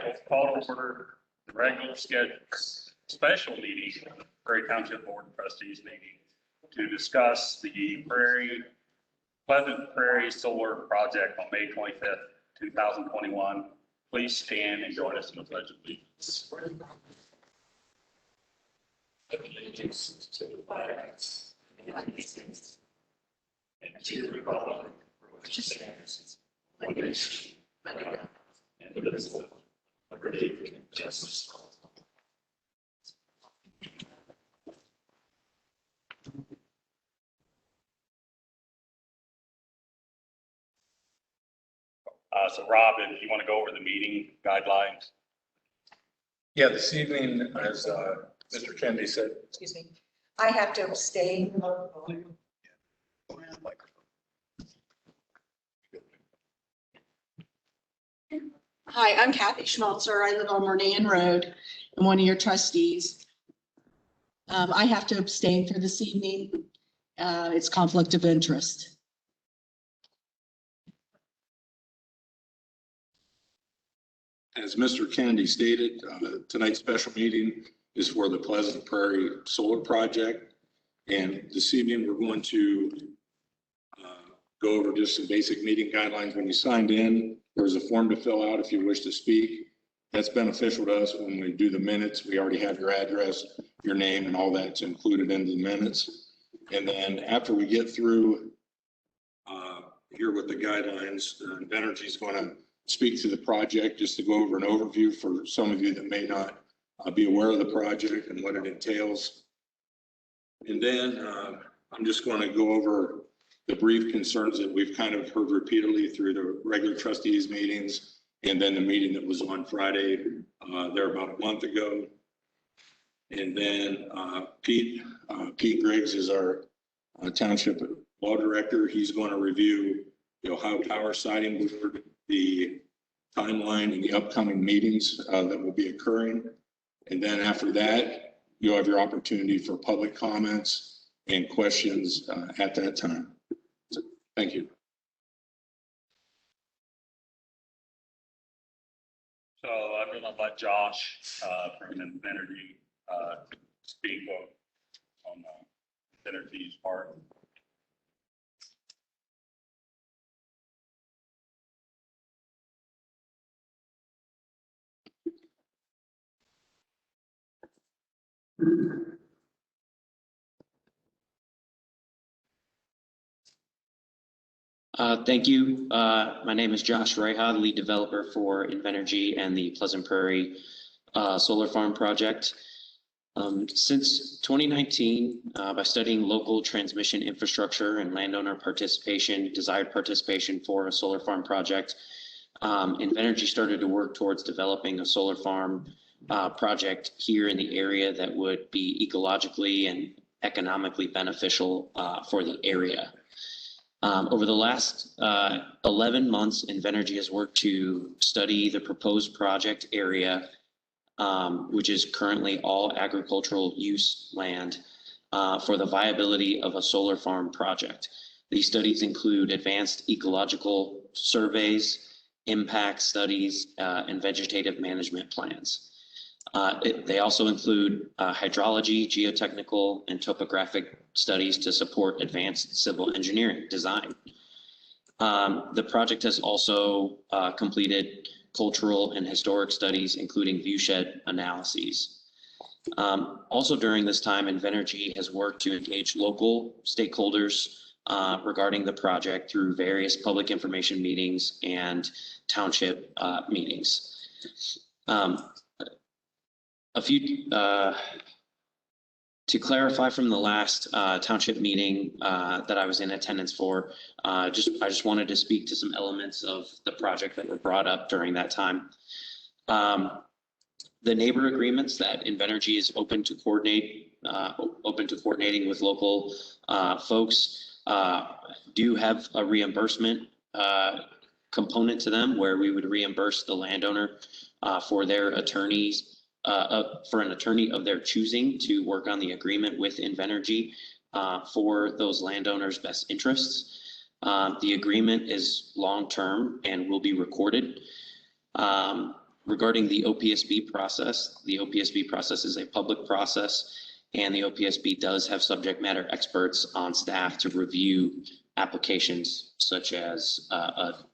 we'll call over the regular scheduled special meeting, Prairie Township Board of Trustees meeting to discuss the Pleasant Prairie Solar Project on May 25th, 2021. Please stand and join us in the Pledge of Allegiance. Allegiance to the flag of the United States and to the republic which stands one nation under God, indivisible, with liberty and justice for all. So Rob, if you want to go over the meeting guidelines. Yeah, this evening, as Mr. Kennedy said. Excuse me, I have to abstain. Hi, I'm Kathy Schmalzer. I live on Murnian Road. I'm one of your trustees. I have to abstain for this evening. It's conflict of interest. As Mr. Kennedy stated, tonight's special meeting is for the Pleasant Prairie Solar Project. And this evening, we're going to go over just some basic meeting guidelines. When you signed in, there's a form to fill out if you wish to speak. That's beneficial to us when we do the minutes. We already have your address, your name, and all that's included in the minutes. And then after we get through here with the guidelines, Invenergy is going to speak to the project just to go over an overview for some of you that may not be aware of the project and what it entails. And then I'm just going to go over the brief concerns that we've kind of heard repeatedly through the regular trustees meetings and then the meeting that was on Friday there about a month ago. And then Pete Griggs is our township law director. He's going to review the Ohio Power Siting Board, the timeline and the upcoming meetings that will be occurring. And then after that, you'll have your opportunity for public comments and questions at that time. So, thank you. So I'm going to let Josh from Invenergy speak on Invenergy's part. Thank you. My name is Josh Reha, the lead developer for Invenergy and the Pleasant Prairie Solar Farm project. Since 2019, by studying local transmission infrastructure and landowner participation, desired participation for a solar farm project, Invenergy started to work towards developing a solar farm project here in the area that would be ecologically and economically beneficial for the area. Over the last 11 months, Invenergy has worked to study the proposed project area, which is currently all agricultural use land, for the viability of a solar farm project. These studies include advanced ecological surveys, impact studies, and vegetative management plans. They also include hydrology, geotechnical, and topographic studies to support advanced civil engineering design. The project has also completed cultural and historic studies, including viewshed analyses. Also during this time, Invenergy has worked to engage local stakeholders regarding the project through various public information meetings and township meetings. To clarify from the last township meeting that I was in attendance for, I just wanted to speak to some elements of the project that were brought up during that time. The neighbor agreements that Invenergy is open to coordinating with local folks do have a reimbursement component to them, where we would reimburse the landowner for their attorneys. For an attorney of their choosing to work on the agreement with Invenergy for those landowners' best interests. The agreement is long-term and will be recorded. Regarding the OPSB process is a public process, and the OPSB does have subject matter experts on staff to review applications such as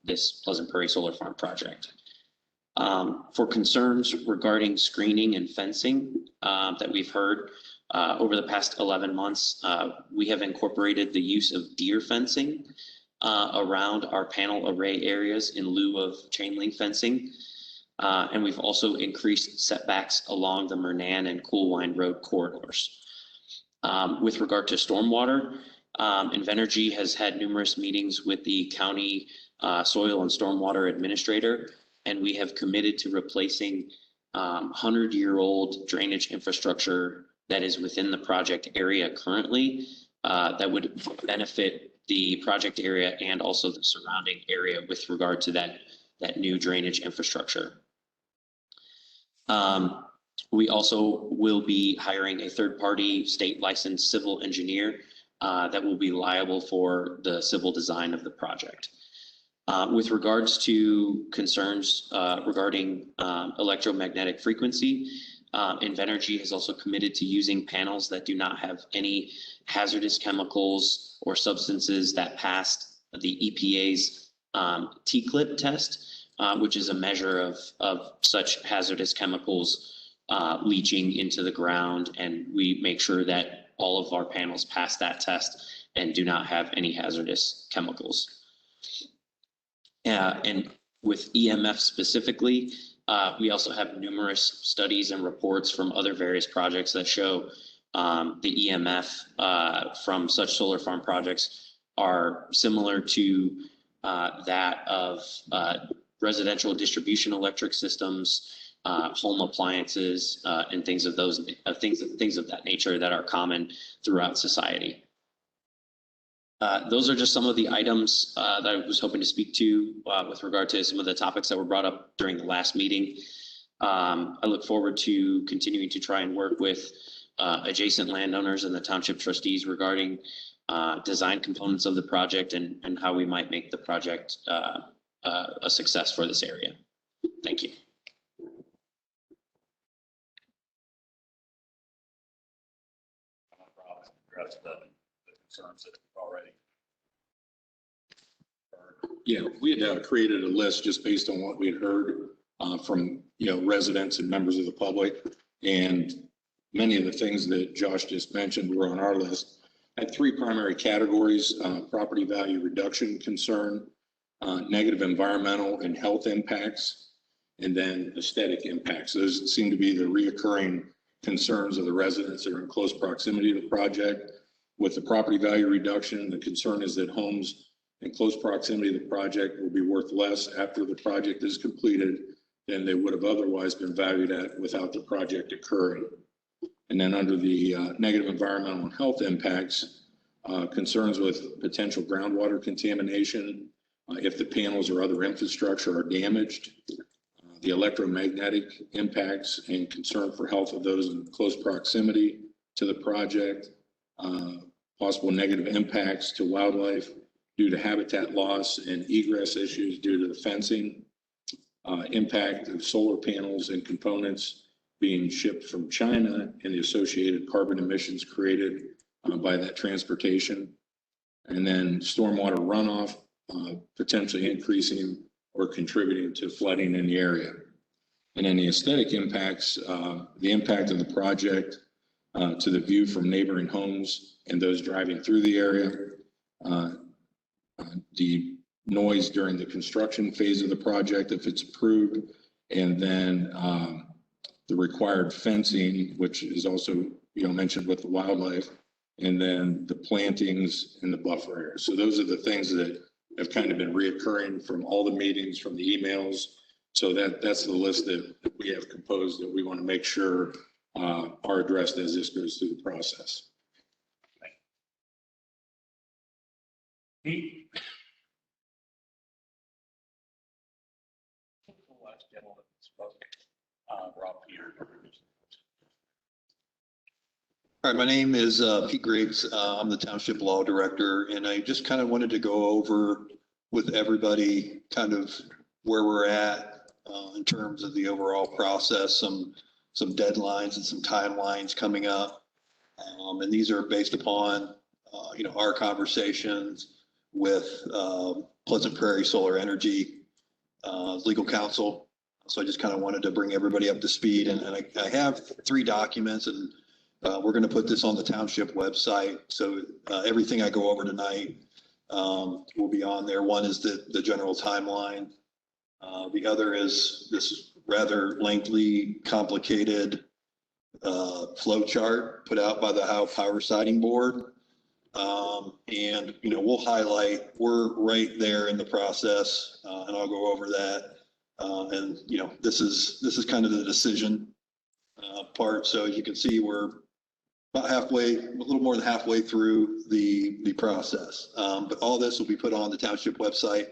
this Pleasant Prairie Solar Farm project. For concerns regarding screening and fencing that we've heard over the past 11 months, we have incorporated the use of deer fencing around our panel array areas in lieu of chain link fencing. And we've also increased setbacks along the Mernan and Coolwine Road corridors. With regard to stormwater, Invenergy has had numerous meetings with the county soil and stormwater administrator, and we have committed to replacing 100-year-old drainage infrastructure that is within the project area currently that would benefit the project area and also the surrounding area with regard to that new drainage infrastructure. We also will be hiring a third-party state licensed civil engineer that will be liable for the civil design of the project. With regards to concerns regarding electromagnetic frequency, Invenergy has also committed to using panels that do not have any hazardous chemicals or substances that passed the EPA's TCLIP test, which is a measure of such hazardous chemicals leaching into the ground. And we make sure that all of our panels pass that test and do not have any hazardous chemicals. And with EMF specifically, we also have numerous studies and reports from other various projects that show the EMF from such solar farm projects are similar to that of residential distribution electric systems, home appliances, and things of that nature that are common throughout society. Those are just some of the items that I was hoping to speak to with regard to some of the topics that were brought up during the last meeting. I look forward to continuing to try and work with adjacent landowners and the township trustees regarding design components of the project and how we might make the project a success for this area. Thank you. Address the concerns that we've already heard. Yeah, we had created a list just based on what we had heard from, residents and members of the public. And many of the things that Josh just mentioned were on our list. I had three primary categories: property value reduction concern, negative environmental and health impacts, and then aesthetic impacts. Those seem to be the reoccurring concerns of the residents that are in close proximity to the project. With the property value reduction, the concern is that homes in close proximity to the project will be worth less after the project is completed than they would have otherwise been valued at without the project occurring. And then under the negative environmental and health impacts, concerns with potential groundwater contamination, if the panels or other infrastructure are damaged, the electromagnetic impacts and concern for health of those in close proximity to the project, possible negative impacts to wildlife due to habitat loss and egress issues due to the fencing, impact of solar panels and components being shipped from China and the associated carbon emissions created by that transportation, and then stormwater runoff potentially increasing or contributing to flooding in the area. And then the aesthetic impacts, the impact of the project to the view from neighboring homes and those driving through the area, the noise during the construction phase of the project if it's approved, and then the required fencing, which is also mentioned with the wildlife, and then the plantings in the buffer area. So those are the things that have kind of been reoccurring from all the meetings, from the emails. So that's the list that we have composed that we want to make sure are addressed as this goes through the process. Pete? Rob Peter. All right, my name is Pete Griggs. I'm the Township Law Director, and I just kind of wanted to go over with everybody kind of where we're at in terms of the overall process, some deadlines and some timelines coming up. And these are based upon, our conversations with Pleasant Prairie Solar Energy legal counsel. So I just kind of wanted to bring everybody up to speed. And I have 3 documents, and we're going to put this on the township website. So everything I go over tonight will be on there. One is the general timeline. The other is this rather lengthy, complicated flow chart put out by the Ohio Power Siting Board. And, we'll highlight, we're right there in the process, and I'll go over that. And, this is kind of the decision part. So as you can see, we're about halfway, a little more than halfway through the process. But all this will be put on the township website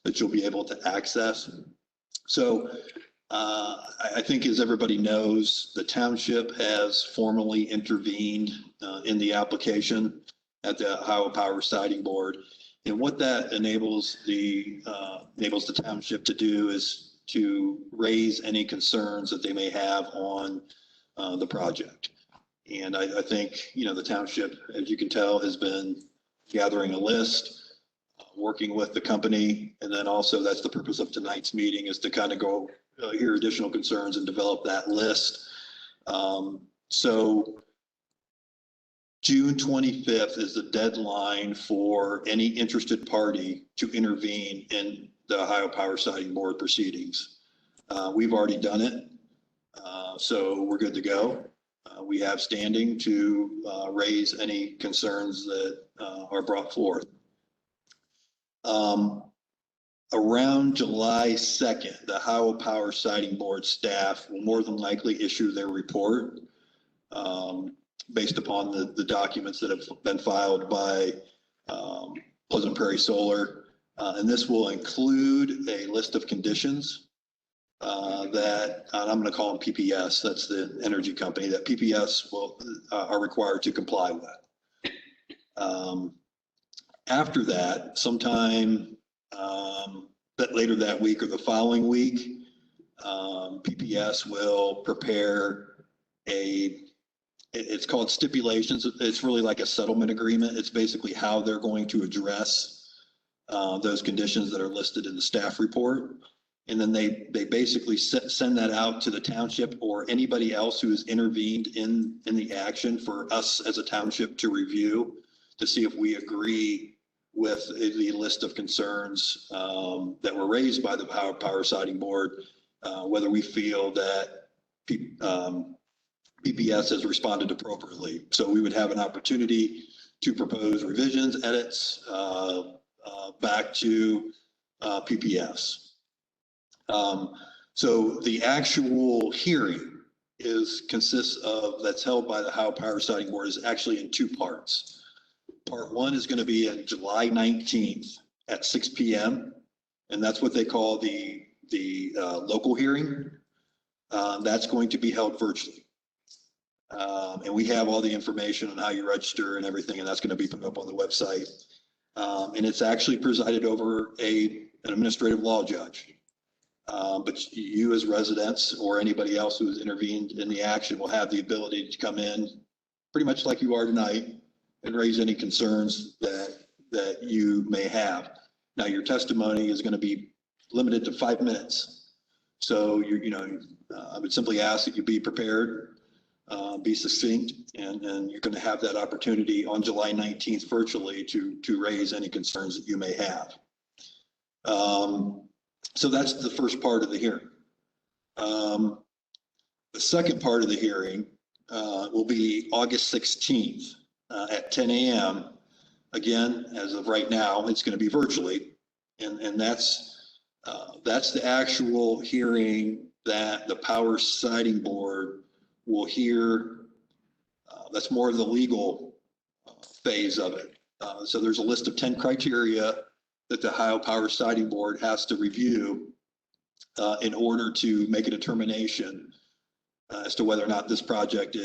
that you'll be able to access. So I think, as everybody knows, the township has formally intervened in the application at the Ohio Power Siting Board. And what that enables the township to do is to raise any concerns that they may have on the project. And I think, the township, as you can tell, has been gathering a list, working with the company. And then also, that's the purpose of tonight's meeting, is to kind of go hear additional concerns and develop that list. So June 25th is the deadline for any interested party to intervene in the Ohio Power Siting Board proceedings. We've already done it, so we're good to go. We have standing to raise any concerns that are brought forth. Around July 2nd, the Ohio Power Siting Board staff will more than likely issue their report based upon the documents that have been filed by Pleasant Prairie Solar. And this will include a list of conditions that, and I'm going to call them PPS, that's the energy company, that PPS are required to comply with. After that, sometime later that week or the following week, PPS will prepare it's called stipulations. It's really like a settlement agreement. It's basically how they're going to address those conditions that are listed in the staff report. And then they basically send that out to the township or anybody else who has intervened in the action for us as a township to review, to see if we agree with the list of concerns that were raised by the Power Siting Board, whether we feel that PPS has responded appropriately. So we would have an opportunity to propose revisions, edits back to PPS. So the actual hearing that's held by the Ohio Power Siting Board is actually in 2 parts. Part 1 is going to be on July 19th at 6 p.m. And that's what they call the local hearing. That's going to be held virtually. And we have all the information on how you register and everything, and that's going to be put up on the website. And it's actually presided over an administrative law judge. But you as residents or anybody else who has intervened in the action will have the ability to come in pretty much like you are tonight and raise any concerns that you may have. Now, your testimony is going to be limited to 5 minutes. So I would simply ask that you be prepared, be succinct, and you're going to have that opportunity on July 19th virtually to raise any concerns that you may have. So that's the first part of the hearing. The second part of the hearing will be August 16th at 10 a.m. Again, as of right now, it's going to be virtually. And that's the actual hearing that the Power Siting Board will hear. That's more of the legal phase of it. So there's a list of 10 criteria that the Ohio Power Siting Board has to review in order to make a determination as to whether or not this project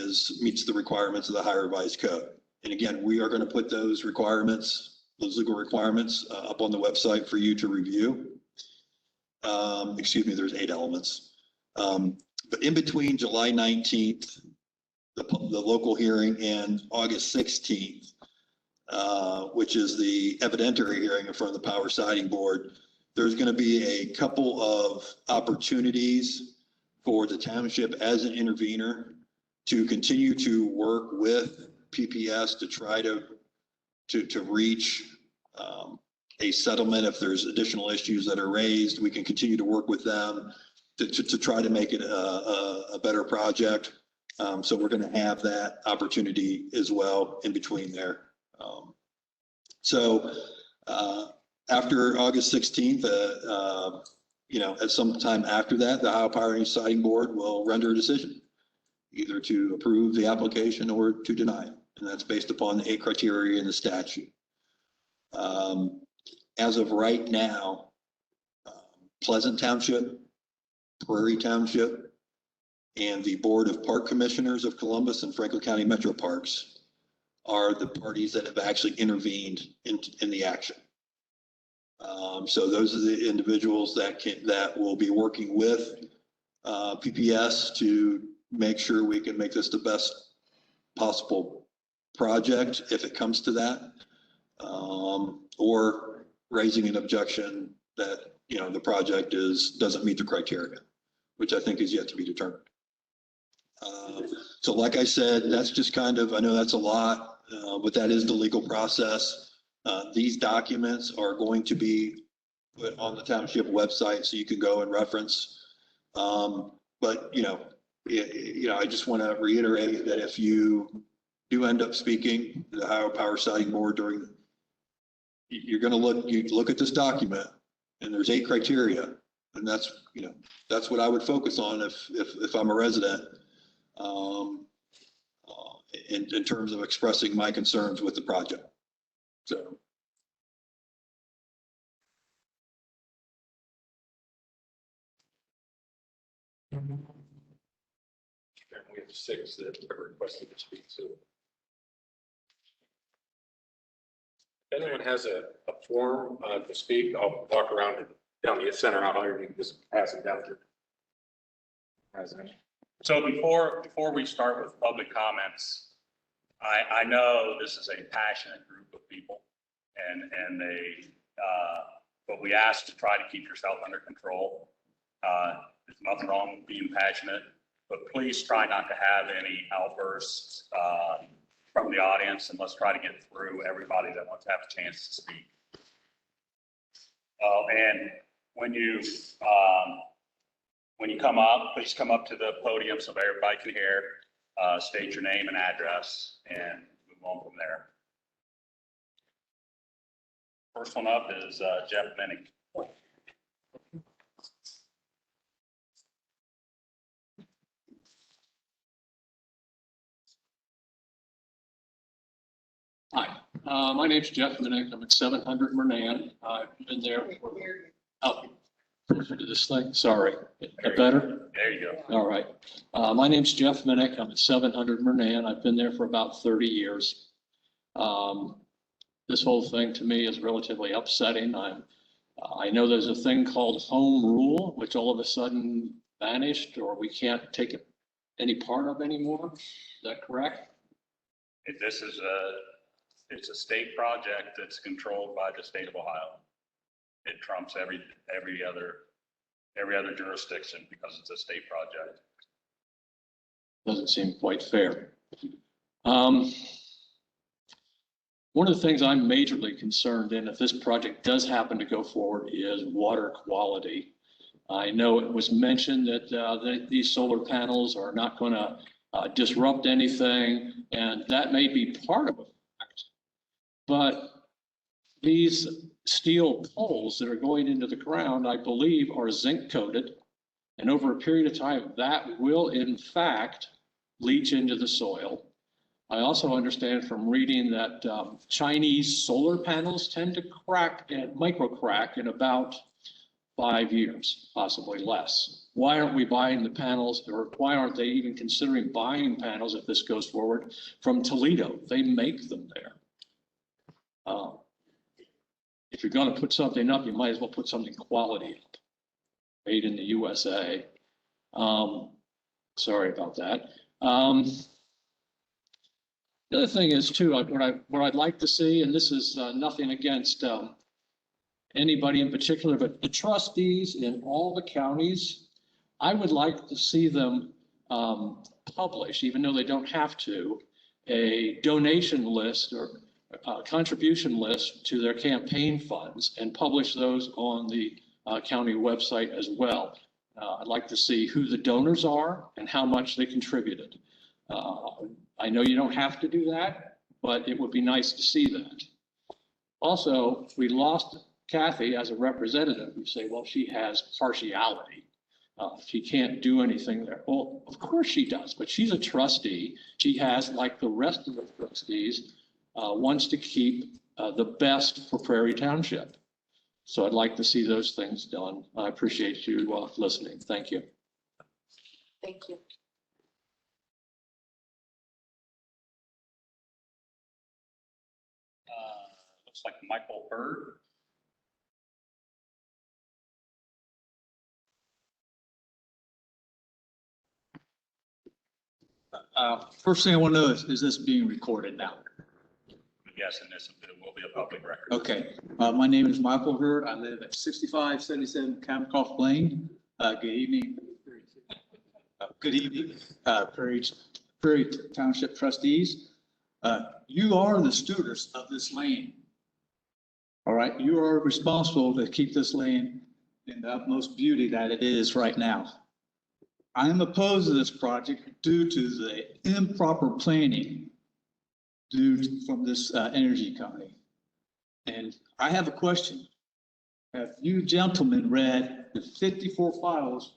meets the requirements of the Ohio Revised Code. And again, we are going to put those requirements, those legal requirements up on the website for you to review. There's 8 elements. But in between July 19th, the local hearing, and August 16th, which is the evidentiary hearing in front of the Power Siting Board, there's going to be a couple of opportunities for the township as an intervener to continue to work with PPS to try to reach a settlement. If there's additional issues that are raised, we can continue to work with them to try to make it a better project. So we're going to have that opportunity as well in between there. So after August 16th, at some time after that, the Ohio Power and Siting Board will render a decision, either to approve the application or to deny it. And that's based upon the 8 criteria in the statute. As of right now, Pleasant Township, Prairie Township, and the Board of Park Commissioners of Columbus and Franklin County Metro Parks are the parties that have actually intervened in the action. So those are the individuals that will be working with PPS to make sure we can make this the best possible project if it comes to that, or raising an objection that the project doesn't meet the criteria, which I think is yet to be determined. So like I said, that's just kind of, I know that's a lot, but that is the legal process. These documents are going to be put on the township website so you can go and reference. But I just want to reiterate that if you do end up speaking to the Ohio Power Siting Board you're going to look at this document, and there's 8 criteria, and that's what I would focus on if I'm a resident, in terms of expressing my concerns with the project. So. We have 6 that are requested to speak. So If anyone has a form to speak, I'll walk around and down the center aisle here, you can just pass it down to President. So before we start with public comments, I know this is a passionate group of people, and but we ask to try to keep yourself under control. There's nothing wrong with being passionate, but please try not to have any outbursts from the audience, and let's try to get through everybody that wants to have a chance to speak. And when you come up, please come up to the podium so everybody can hear. State your name and address, and move on from there. First one up is Jeff Minnick. Hi, my name's Jeff Minnick. I'm at 700 Mernan. I've been there for, closer to this thing. Sorry. Better? There you go. All right. My name's Jeff Minnick. I'm at 700 Mernan. I've been there for about 30 years. This whole thing to me is relatively upsetting. I know there's a thing called home rule, which all of a sudden vanished, or we can't take it any part of anymore. Is that correct? It's a state project that's controlled by the state of Ohio. It trumps every other jurisdiction because it's a state project. Doesn't seem quite fair. One of the things I'm majorly concerned in, if this project does happen to go forward, is water quality. I know it was mentioned that these solar panels are not going to disrupt anything, and that may be part of it. But these steel poles that are going into the ground, I believe, are zinc coated. And over a period of time, that will in fact leach into the soil. I also understand from reading that Chinese solar panels tend to crack and micro crack in about 5 years, possibly less. Why aren't we buying the panels, or why aren't they even considering buying panels if this goes forward from Toledo? They make them there. If you're going to put something up, you might as well put something quality up. made in the USA. Sorry about that. The other thing is too, what I'd like to see, and this is nothing against anybody in particular, but the trustees in all the counties, I would like to see them publish, even though they don't have to, a donation list or a contribution list to their campaign funds and publish those on the county website as well. I'd like to see who the donors are and how much they contributed. I know you don't have to do that, but it would be nice to see that. Also, we lost Kathy as a representative. You say, well, she has partiality. She can't do anything there. Well, of course she does, but she's a trustee. She has, like the rest of the trustees, wants to keep the best for Prairie Township. So I'd like to see those things done. I appreciate you listening. Thank you. Thank you. Looks like Michael Hurd. First thing I want to know is this being recorded now? Yes, and this will be a public record. Okay. My name is Michael Hurd. I live at 6577 Camcroft Lane. Good evening. Good evening, Prairie Township trustees. You are the stewards of this lane. All right. You are responsible to keep this lane in the utmost beauty that it is right now. I am opposed to this project due to the improper planning from this energy company. And I have a question. Have you gentlemen read the 54 files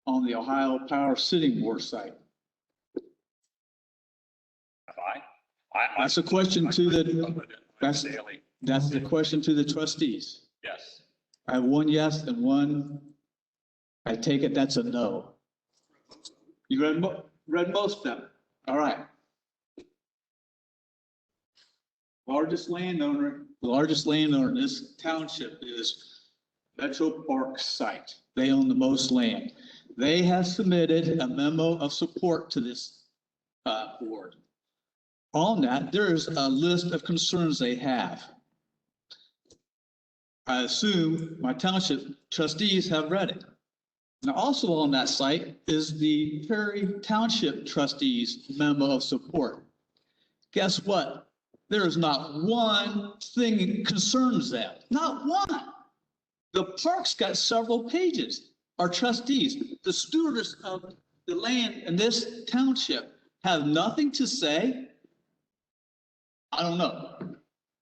on the Ohio Power Sitting Board site? Have I? That's a question to the, that's the question to the trustees. Yes. I have one yes and one, I take it that's a no. You read most of them. All right. The largest landowner in this township is Metro Park site. They own the most land. They have submitted a memo of support to this board. On that, there is a list of concerns they have. I assume my township trustees have read it. Now, also on that site is the Prairie Township trustees memo of support. Guess what? There is not one thing that concerns them. Not one. The park's got several pages. Our trustees, the stewards of the land in this township, have nothing to say. I don't know.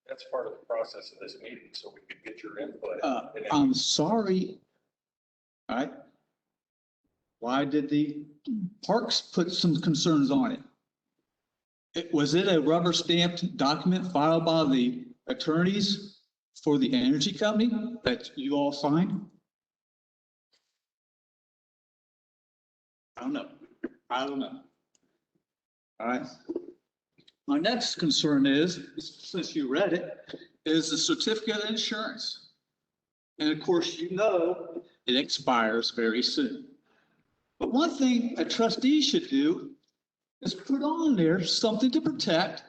That's part of the process of this meeting, so we could get your input. I'm sorry. All right. Why did the parks put some concerns on it? Was it a rubber stamped document filed by the attorneys for the energy company that you all signed? I don't know. All right. My next concern is, since you read it, is the certificate of insurance. And of course, you know, it expires very soon. But one thing a trustee should do is put on there something to protect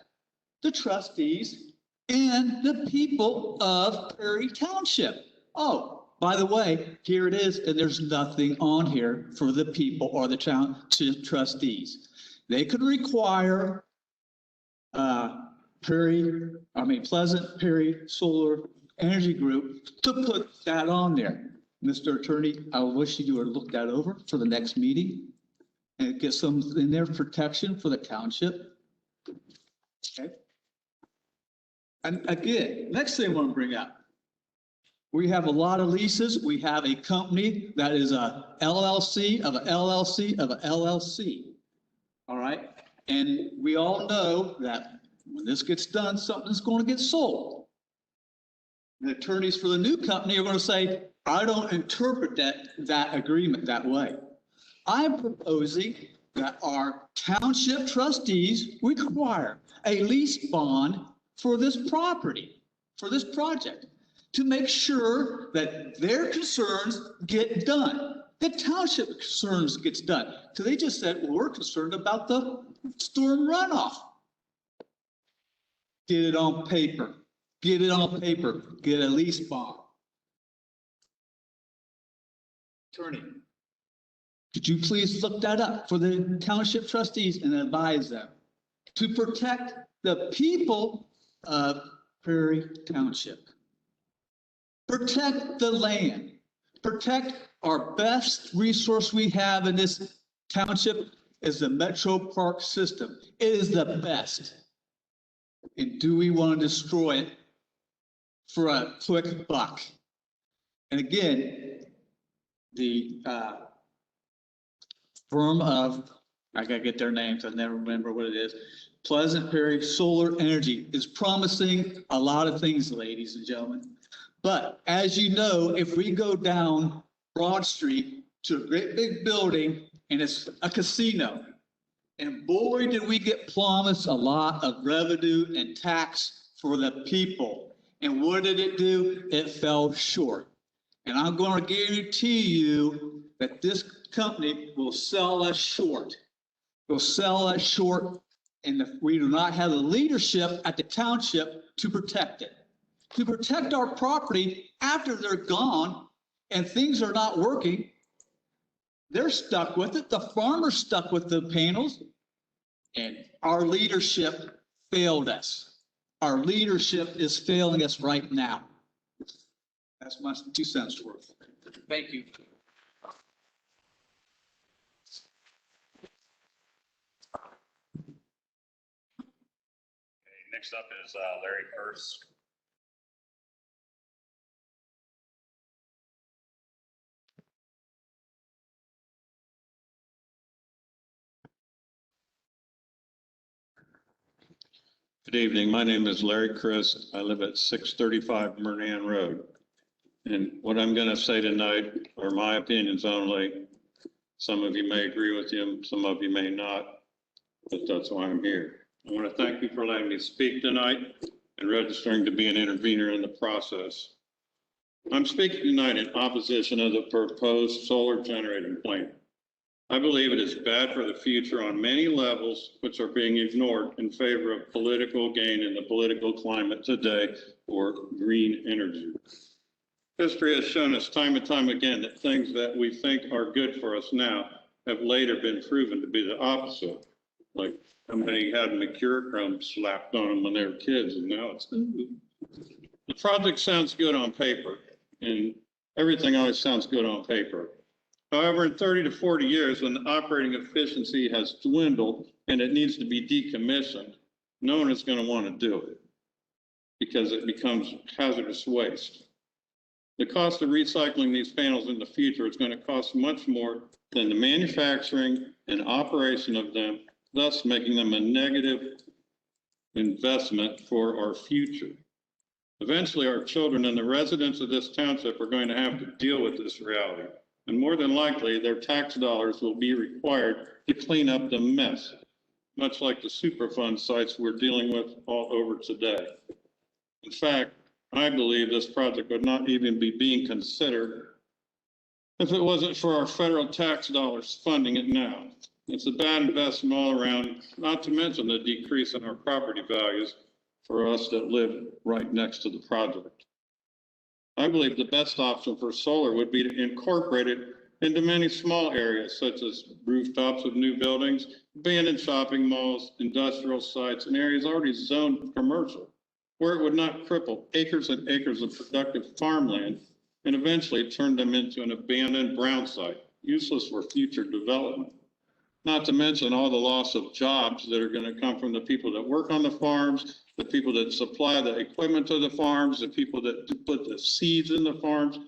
the trustees and the people of Prairie Township. Oh, by the way, here it is, and there's nothing on here for the people or the township trustees. They could require Pleasant Prairie Solar Energy Group to put that on there. Mr. Attorney, I wish you would look that over for the next meeting and get some in there protection for the township. Okay. And again, next thing I want to bring up, we have a lot of leases. We have a company that is a LLC of a LLC of a LLC. All right. And we all know that when this gets done, something's going to get sold. The attorneys for the new company are going to say, I don't interpret that agreement that way. I'm proposing that our township trustees require a lease bond for this property, for this project. to make sure that their concerns get done. The township concerns gets done. So they just said, well, we're concerned about the storm runoff. Get it on paper. Get it on paper. Get a lease bond. Attorney, could you please look that up for the township trustees and advise them to protect the people of Prairie Township? Protect the land. Protect our best resource we have in this township is the Metro Park system. It is the best. And do we want to destroy it for a quick buck? And again, the firm of, I gotta get their names, I never remember what it is, Pleasant Prairie Solar Energy is promising a lot of things, ladies and gentlemen. But as you know, if we go down Broad Street to a great big building and it's a casino, and boy, did we get promised a lot of revenue and tax for the people. And what did it do? It fell short. And I'm going to guarantee you that this company will sell us short. Will sell us short, and if we do not have the leadership at the township to protect it. To protect our property after they're gone and things are not working, they're stuck with it. The farmer's stuck with the panels, and our leadership failed us. Our leadership is failing us right now. That's my 2 cents worth. Thank you. Next up is Larry Kurz. Good evening. My name is Larry Chris. I live at 635 Murnan Road. And what I'm going to say tonight are my opinions only. Some of you may agree with them, some of you may not, but that's why I'm here. I want to thank you for letting me speak tonight and registering to be an intervener in the process. I'm speaking tonight in opposition of the proposed solar generating plant. I believe it is bad for the future on many levels, which are being ignored in favor of political gain in the political climate today for green energy. History has shown us time and time again that things that we think are good for us now have later been proven to be the opposite. Like somebody had mercurochrome slapped on them when they were kids, and now it's the project sounds good on paper, and everything always sounds good on paper. However, in 30 to 40 years, when the operating efficiency has dwindled and it needs to be decommissioned, no one is going to want to do it because it becomes hazardous waste. The cost of recycling these panels in the future is going to cost much more than the manufacturing and operation of them, thus making them a negative investment for our future. Eventually, our children and the residents of this township are going to have to deal with this reality. And more than likely, their tax dollars will be required to clean up the mess, much like the Superfund sites we're dealing with all over today. In fact, I believe this project would not even be being considered if it wasn't for our federal tax dollars funding it now. It's a bad investment all around, not to mention the decrease in our property values for us that live right next to the project. I believe the best option for solar would be to incorporate it into many small areas, such as rooftops of new buildings, abandoned shopping malls, industrial sites, and areas already zoned commercial, where it would not cripple acres and acres of productive farmland and eventually turn them into an abandoned brown site, useless for future development. Not to mention all the loss of jobs that are going to come from the people that work on the farms, the people that supply the equipment to the farms, the people that put the seeds in the farms,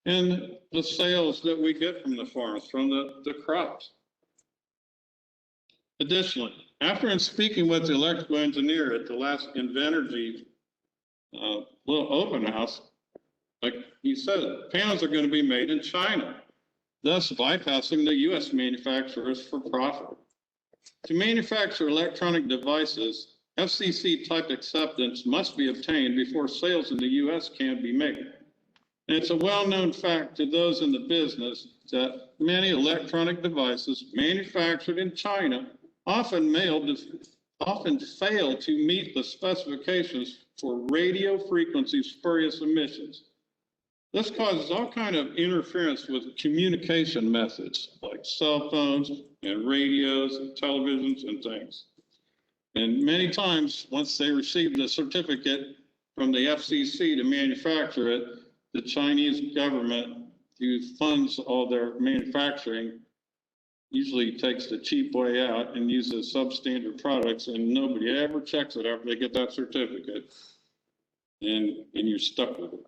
and the sales that we get from the farms, from the crops. Additionally, after speaking with the electrical engineer at the last Invenergy little open house, like he said, panels are going to be made in China, thus bypassing the U.S. manufacturers for profit. To manufacture electronic devices FCC type acceptance must be obtained before sales in the US can be made. And it's a well-known fact to those in the business that many electronic devices manufactured in China often fail to meet the specifications for radio frequency spurious emissions. This causes all kind of interference with communication methods like cell phones and radios and televisions and things. And many times, once they receive the certificate from the FCC to manufacture it, the Chinese government, who funds all their manufacturing, usually takes the cheap way out and uses substandard products, and nobody ever checks it after they get that certificate. And you're stuck with it.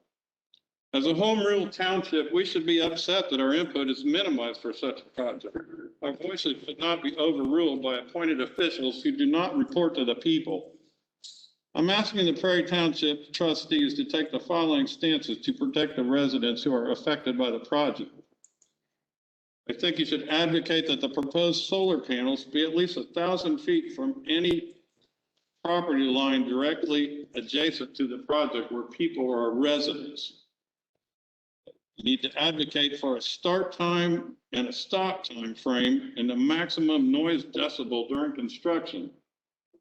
As a home rule township, we should be upset that our input is minimized for such a project. Our voices should not be overruled by appointed officials who do not report to the people. I'm asking the Prairie Township trustees to take the following stances to protect the residents who are affected by the project. I think you should advocate that the proposed solar panels be at least 1,000 feet from any property line directly adjacent to the project where people are residents. You need to advocate for a start time and a stop time frame and the maximum noise decibel during construction.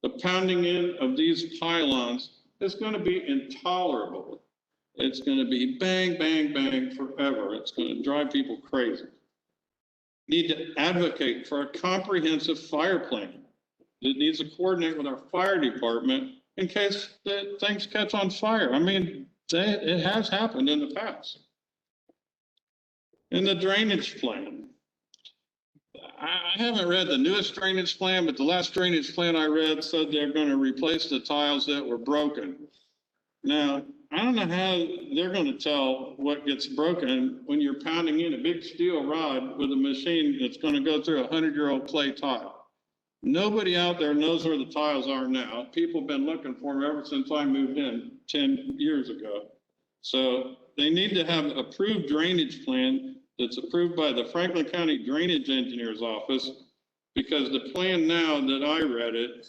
The pounding in of these pylons is going to be intolerable. It's going to be bang, bang, bang forever. It's going to drive people crazy. Need to advocate for a comprehensive fire plan that needs to coordinate with our fire department in case that things catch on fire. I mean, it has happened in the past. And the drainage plan. I haven't read the newest drainage plan, but the last drainage plan I read said they're going to replace the tiles that were broken. Now, I don't know how they're going to tell what gets broken when you're pounding in a big steel rod with a machine that's going to go through a 100-year-old clay tile. Nobody out there knows where the tiles are now. People have been looking for them ever since I moved in 10 years ago. So they need to have an approved drainage plan that's approved by the Franklin County Drainage Engineer's Office, because the plan now that I read it,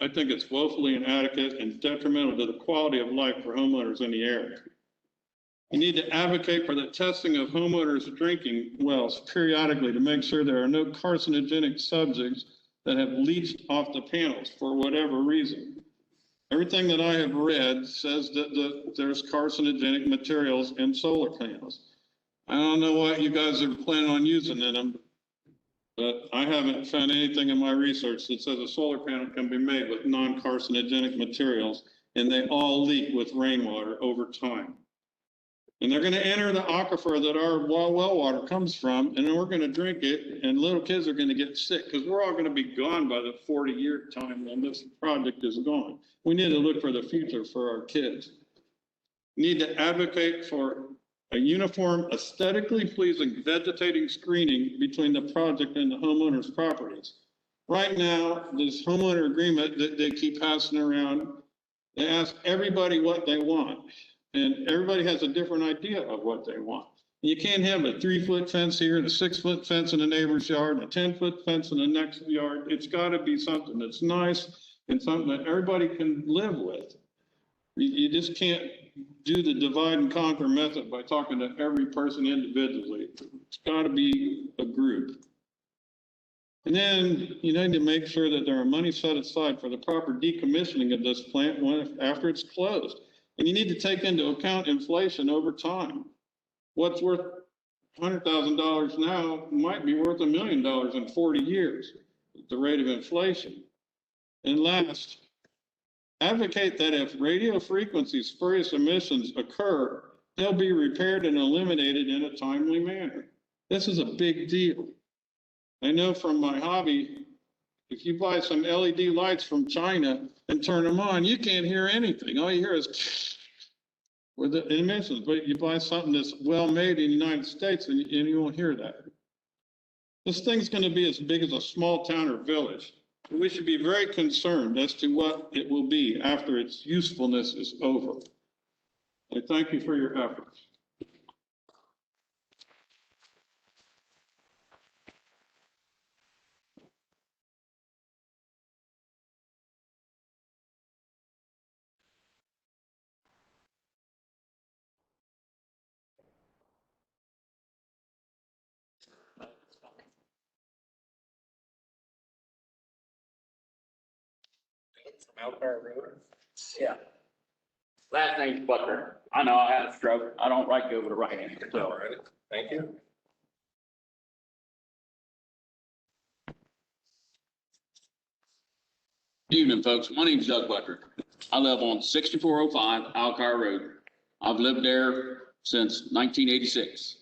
I think it's woefully inadequate and detrimental to the quality of life for homeowners in the area. You need to advocate for the testing of homeowners' drinking wells periodically to make sure there are no carcinogenic subjects that have leached off the panels for whatever reason. Everything that I have read says that there's carcinogenic materials in solar panels. I don't know what you guys are planning on using in them, but I haven't found anything in my research that says a solar panel can be made with non-carcinogenic materials, and they all leak with rainwater over time. And they're going to enter the aquifer that our well water comes from, and then we're going to drink it, and little kids are going to get sick because we're all going to be gone by the 40-year time when this project is gone. We need to look for the future for our kids. Need to advocate for a uniform, aesthetically pleasing vegetating screening between the project and the homeowner's properties. Right now, this homeowner agreement that they keep passing around, they ask everybody what they want, and everybody has a different idea of what they want. You can't have a 3-foot fence here and a 6-foot fence in the neighbor's yard and a 10-foot fence in the next yard. It's got to be something that's nice and something that everybody can live with. You just can't do the divide and conquer method by talking to every person individually. It's got to be a group. And then you need to make sure that there are money set aside for the proper decommissioning of this plant after it's closed. And you need to take into account inflation over time. What's worth $100,000 now might be worth $1 million in 40 years at the rate of inflation. And last, advocate that if radio frequency spurious emissions occur, they'll be repaired and eliminated in a timely manner. This is a big deal. I know from my hobby, if you buy some LED lights from China and turn them on, you can't hear anything. All you hear is with the emissions, but you buy something that's well made in the United States and you won't hear that. This thing's going to be as big as a small town or village. We should be very concerned as to what it will be after its usefulness is over. I thank you for your efforts. from Alcar Road. Yeah. Last name's Butler. I know I had a stroke. I don't like to go with the right hand, All so. right, thank you. Evening, folks. My name's Doug Butler. I live on 6405 Alcar Road. I've lived there since 1986.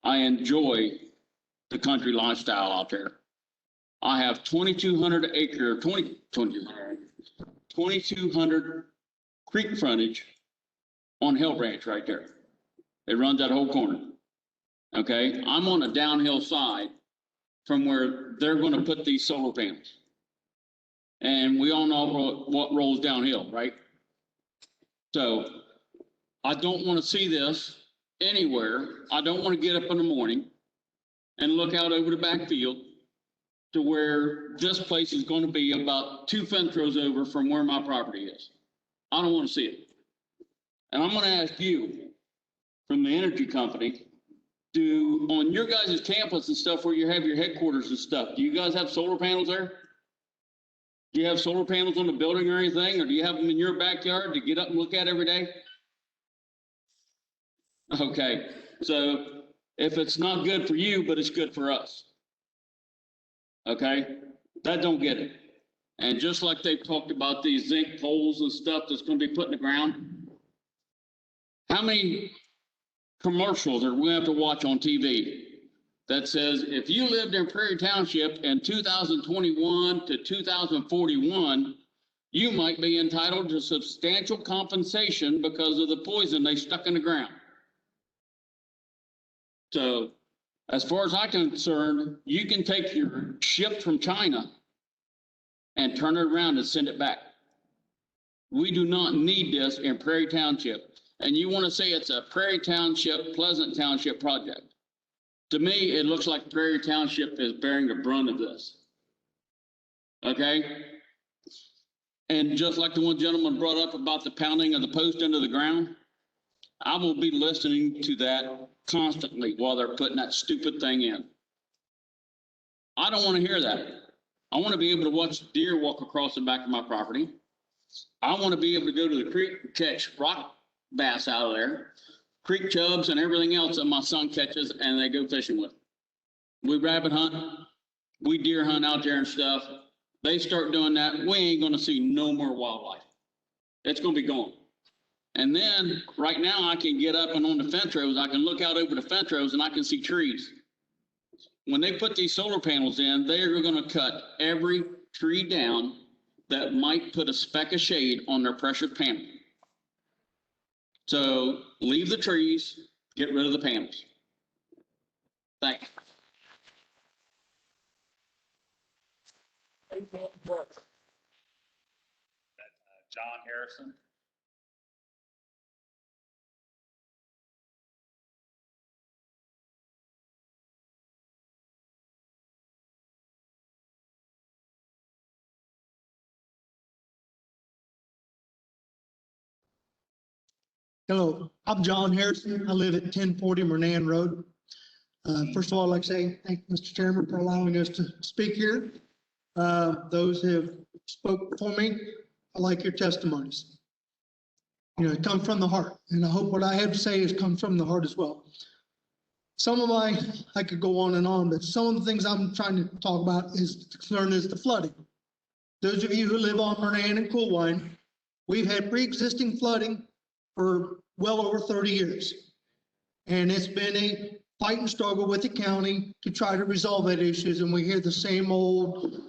I enjoy the country lifestyle out there. I have 2,200 creek frontage on Hill Branch right there. It runs that whole corner. Okay, I'm on a downhill side from where they're going to put these solar panels. And we all know what rolls downhill, right? So I don't want to see this anywhere. I don't want to get up in the morning and look out over the backfield to where this place is going to be about 2 fence rows over from where my property is. I don't want to see it. And I'm going to ask you from the energy company, on your guys' campus and stuff where you have your headquarters and stuff, do you guys have solar panels there? Do you have solar panels on the building or anything, or do you have them in your backyard to get up and look at every day? Okay, so if it's not good for you, but it's good for us. Okay, that don't get it. And just like they've talked about these zinc poles and stuff that's going to be put in the ground, how many commercials are we going to have to watch on TV that says if you lived in Prairie Township in 2021 to 2041, you might be entitled to substantial compensation because of the poison they stuck in the ground? So as far as I'm concerned, you can take your ship from China and turn it around and send it back. We do not need this in Prairie Township. And you want to say it's a Prairie Township, Pleasant Township project. To me, it looks like Prairie Township is bearing the brunt of this. Okay? And just like the one gentleman brought up about the pounding of the post into the ground, I will be listening to that constantly while they're putting that stupid thing in. I don't want to hear that. I want to be able to watch deer walk across the back of my property. I want to be able to go to the creek and catch rock bass out of there, creek chubs and everything else that my son catches and they go fishing with. We rabbit hunt, we deer hunt out there and stuff. They start doing that, we ain't going to see no more wildlife. It's going to be gone. And then right now I can get up and on the fence rows, I can look out over the fence rows and I can see trees. When they put these solar panels in, they are going to cut every tree down that might put a speck of shade on their precious panel. So leave the trees, get rid of the panels. Thanks. John Harrison. Hello, I'm John Harrison. I live at 1040 Mernan Road. First of all, I'd like to say thank you, Mr. Chairman, for allowing us to speak here. Those who have spoke before me, I like your testimonies. You know, it comes from the heart, and I hope what I have to say has come from the heart as well. I could go on, but some of the things I'm trying to talk about is concern is the flooding. Those of you who live on Mernan and Coolwine, we've had pre-existing flooding for well over 30 years. And it's been a fight and struggle with the county to try to resolve that issues. And we hear the same old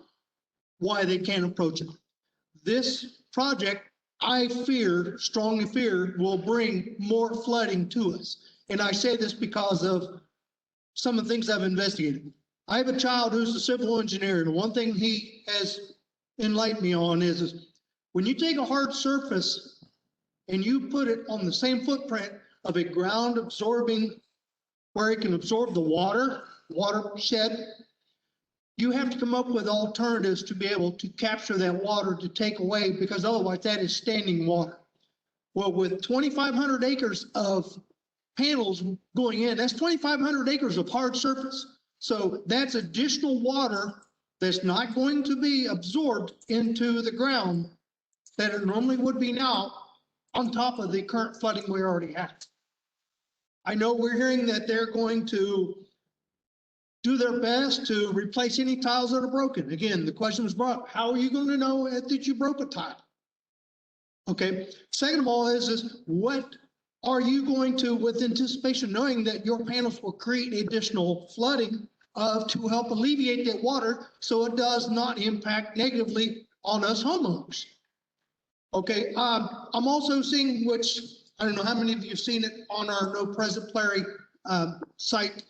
why they can't approach it. This project, I strongly fear, will bring more flooding to us. And I say this because of some of the things I've investigated. I have a child who's a civil engineer, and one thing he has enlightened me on is when you take a hard surface and you put it on the same footprint of a ground absorbing, where it can absorb the watershed, you have to come up with alternatives to be able to capture that water to take away, because otherwise that is standing water. Well, with 2,500 acres of panels going in, that's 2,500 acres of hard surface. So that's additional water that's not going to be absorbed into the ground that it normally would be now on top of the current flooding we already have. I know we're hearing that they're going to do their best to replace any tiles that are broken. Again, the question was brought, how are you going to know that you broke a tile? Okay, second of all is what are you going to, with anticipation, knowing that your panels will create additional flooding to help alleviate that water so it does not impact negatively on us homeowners? Okay, I'm also seeing, which I don't know how many of you have seen it on our No Present Prairie site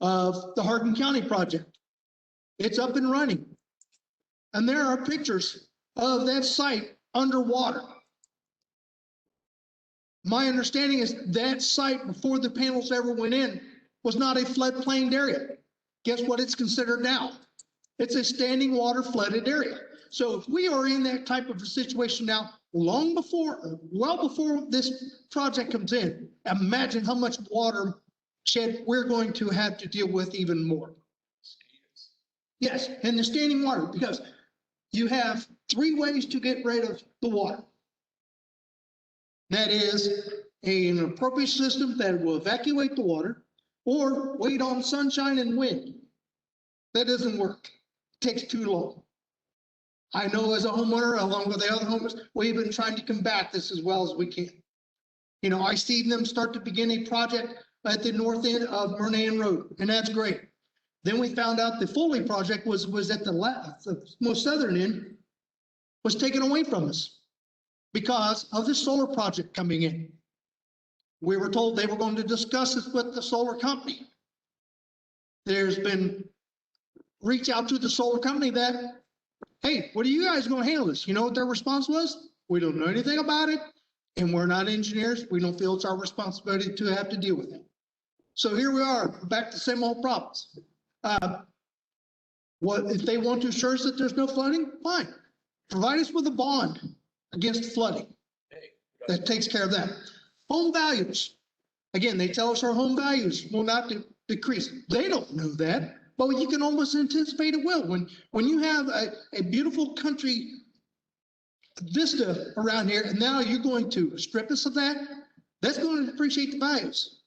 of the Hardin County project. It's up and running. And there are pictures of that site underwater. My understanding is that site, before the panels ever went in, was not a floodplain area. Guess what it's considered now? It's a standing water flooded area. So if we are in that type of a situation now, long before, well before this project comes in, imagine how much water shed we're going to have to deal with even more. Yes, and the standing water, because you have 3 ways to get rid of the water. That is an appropriate system that will evacuate the water or wait on sunshine and wind. That doesn't work. It takes too long. I know as a homeowner, along with the other homeowners, we've been trying to combat this as well as we can. You know, I see them start to begin a project at the north end of Murnane Road, and that's great. Then we found out the Foley project was at the most southern end, was taken away from us because of the solar project coming in. We were told they were going to discuss this with the solar company. There's been reach out to the solar company that, hey, what are you guys going to handle this? You know what their response was? We don't know anything about it, and we're not engineers. We don't feel it's our responsibility to have to deal with it. So here we are, back to the same old problems. What if they want to assure us that there's no flooding? Fine. Provide us with a bond against flooding that takes care of that. Home values. Again, they tell us our home values will not decrease. They don't know that, but you can almost anticipate it will. When you have a beautiful country vista around here, and now you're going to strip us of that, that's going to depreciate the values.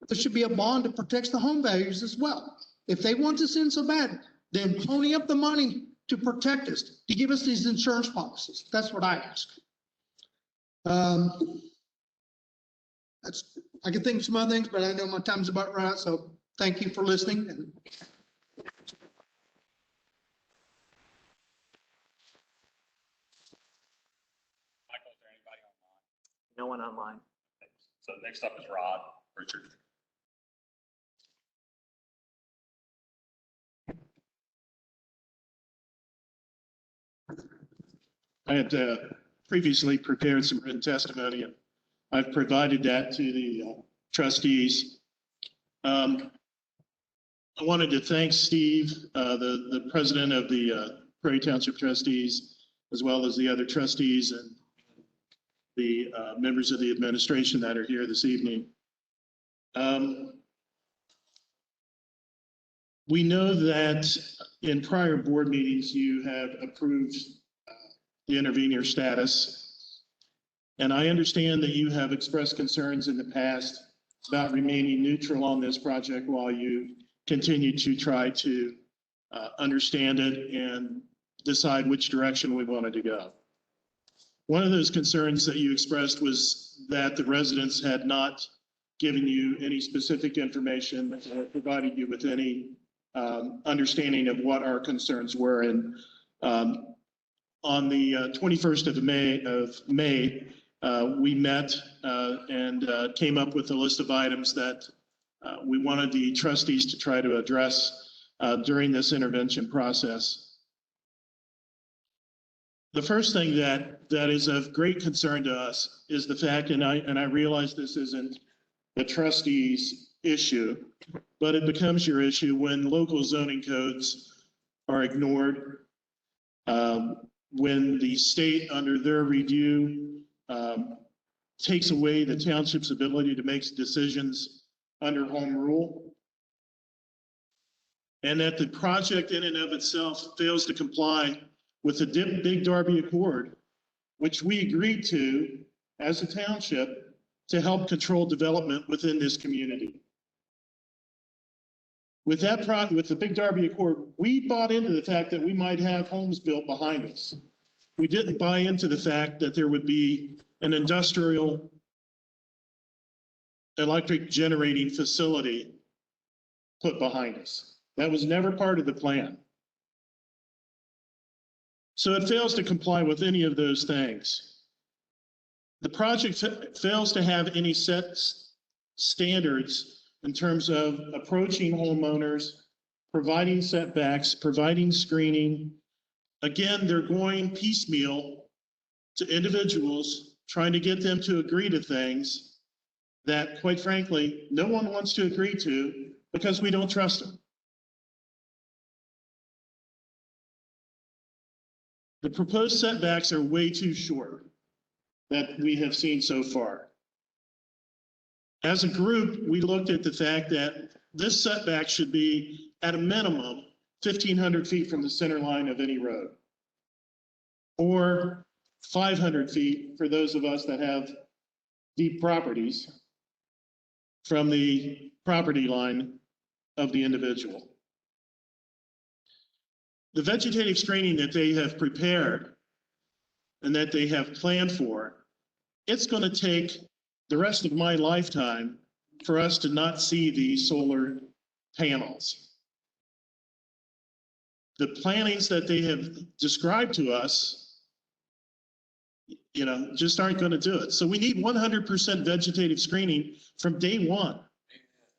There should be a bond that protects the home values as well. If they want us in so bad, then pony up the money to protect us, to give us these insurance policies. That's what I ask. I can think of some other things, but I know my time's about run out, so thank you for listening. And Michael, is there anybody online? No one online. So next up is Rod Richard. I had previously prepared some written testimony, and I've provided that to the trustees. I wanted to thank Steve, the president of the Prairie Township trustees, as well as the other trustees and the members of the administration that are here this evening. We know that in prior board meetings, you have approved the intervenor status. And I understand that you have expressed concerns in the past about remaining neutral on this project while you continue to try to understand it and decide which direction we wanted to go. One of those concerns that you expressed was that the residents had not given you any specific information or provided you with any understanding of what our concerns were. And on the 21st of May, we met and came up with a list of items that we wanted the trustees to try to address during this intervention process. The first thing that is of great concern to us is the fact, and I realize this isn't the trustees' issue, but it becomes your issue when local zoning codes are ignored, when the state under their review takes away the township's ability to make decisions under home rule. and that the project in and of itself fails to comply with the Big Darby Accord, which we agreed to as a township to help control development within this community. With the Big Darby Accord, we bought into the fact that we might have homes built behind us. We didn't buy into the fact that there would be an industrial electric generating facility put behind us. That was never part of the plan. So it fails to comply with any of those things. The project fails to have any set standards in terms of approaching homeowners, providing setbacks, providing screening. Again, they're going piecemeal to individuals, trying to get them to agree to things that, quite frankly, no one wants to agree to because we don't trust them. The proposed setbacks are way too short that we have seen so far. As a group, we looked at the fact that this setback should be at a minimum 1,500 feet from the center line of any road, or 500 feet for those of us that have deep properties from the property line of the individual. The vegetative screening that they have prepared and that they have planned for, it's going to take the rest of my lifetime for us to not see these solar panels. The plannings that they have described to us, just aren't going to do it. So we need 100% vegetative screening from day one.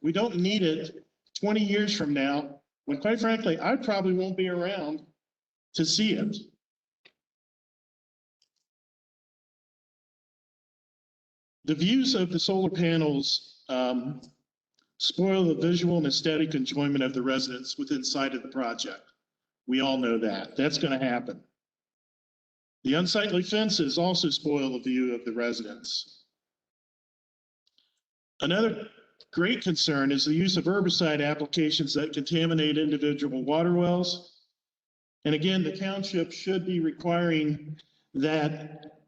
We don't need it 20 years from now, when quite frankly, I probably won't be around to see it. The views of the solar panels spoil the visual and aesthetic enjoyment of the residents within sight of the project. We all know that. That's going to happen. The unsightly fences also spoil the view of the residents. Another great concern is the use of herbicide applications that contaminate individual water wells. And again, the township should be requiring that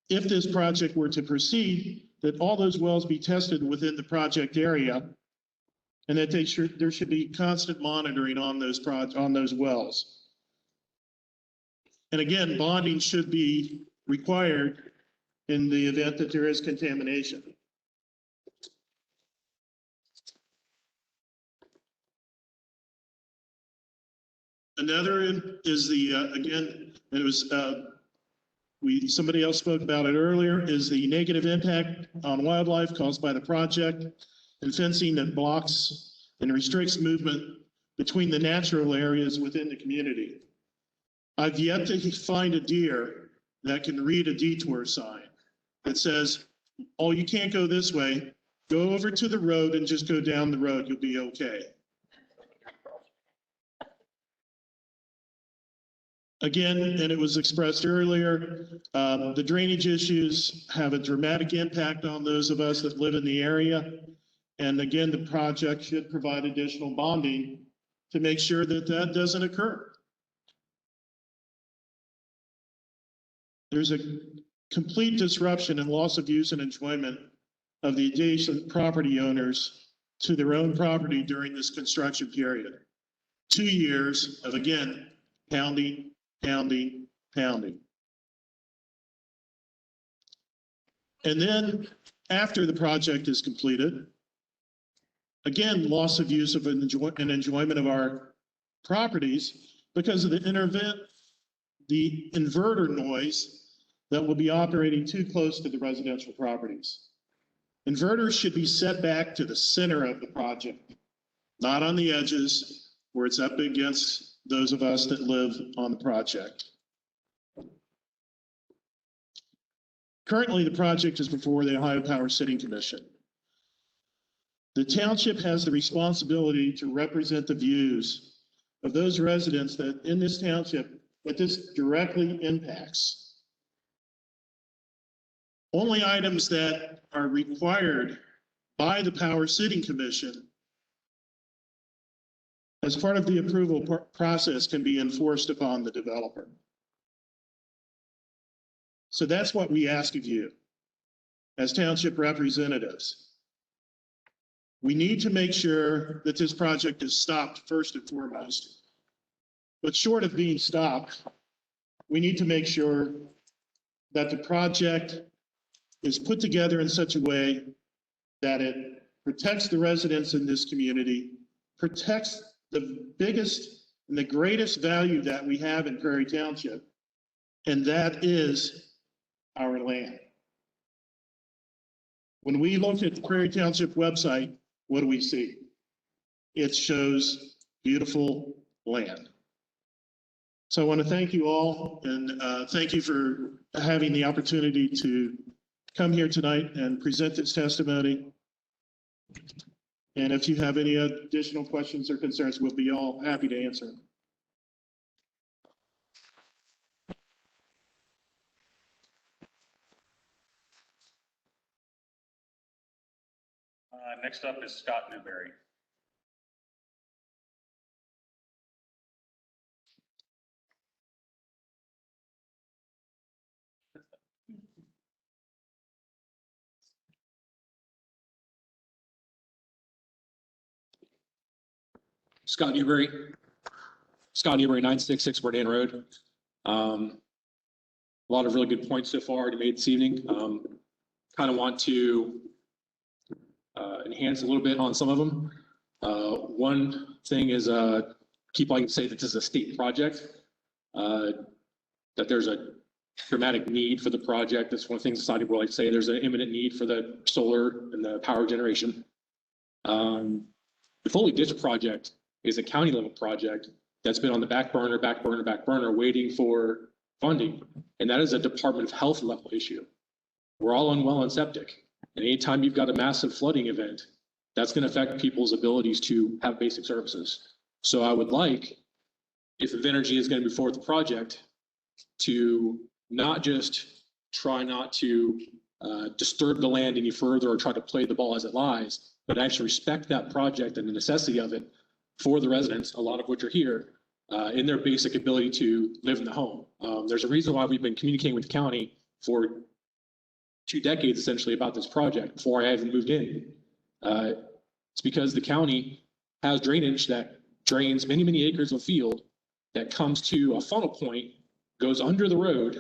if this project were to proceed, that all those wells be tested within the project area, and that there should be constant monitoring on those wells. And again, bonding should be required in the event that there is contamination. Another is again, it was, somebody else spoke about it earlier, is the negative impact on wildlife caused by the project and fencing that blocks and restricts movement between the natural areas within the community. I've yet to find a deer that can read a detour sign that says, oh, you can't go this way, go over to the road and just go down the road, you'll be okay. Again, and it was expressed earlier, the drainage issues have a dramatic impact on those of us that live in the area. And again, the project should provide additional bonding to make sure that that doesn't occur. There's a complete disruption and loss of use and enjoyment of the adjacent property owners to their own property during this construction period. 2 years of, again, pounding. And then after the project is completed, again, loss of use of and enjoyment of our properties because of the inverter noise that will be operating too close to the residential properties. Inverters should be set back to the center of the project, not on the edges where it's up against those of us that live on the project. Currently, the project is before the Ohio Power Sitting Commission. The township has the responsibility to represent the views of those residents that in this township that this directly impacts. Only items that are required by the Power Sitting Commission as part of the approval process can be enforced upon the developer. So that's what we ask of you as township representatives. We need to make sure that this project is stopped first and foremost. But short of being stopped, we need to make sure that the project is put together in such a way that it protects the residents in this community, protects the biggest and the greatest value that we have in Prairie Township, and that is our land. When we look at the Prairie Township website, what do we see? It shows beautiful land. So I want to thank you all, and thank you for having the opportunity to come here tonight and present this testimony. And if you have any additional questions or concerns, we'll be all happy to answer them. Next up is Scott Newberry. Scott Newberry, 966 Verdan Road. A lot of really good points so far already made this evening. Kind of want to enhance a little bit on some of them. One thing is keep liking to say that this is a state project, that there's a dramatic need for the project. That's one of the things society would like to say. There's an imminent need for the solar and the power generation. The Foley Ditch project is a county level project that's been on the back burner, waiting for funding. And that is a Department of Health level issue. We're all on well and septic. And anytime you've got a massive flooding event, that's going to affect people's abilities to have basic services. So I would like, if Invenergy is going to move forward with the project, to not just try not to disturb the land any further or try to play the ball as it lies, but actually respect that project and the necessity of it for the residents, a lot of which are here, in their basic ability to live in the home. There's a reason why we've been communicating with the county for 2 decades essentially about this project before I even moved in. It's because the county has drainage that drains many, many acres of field that comes to a funnel point, goes under the road,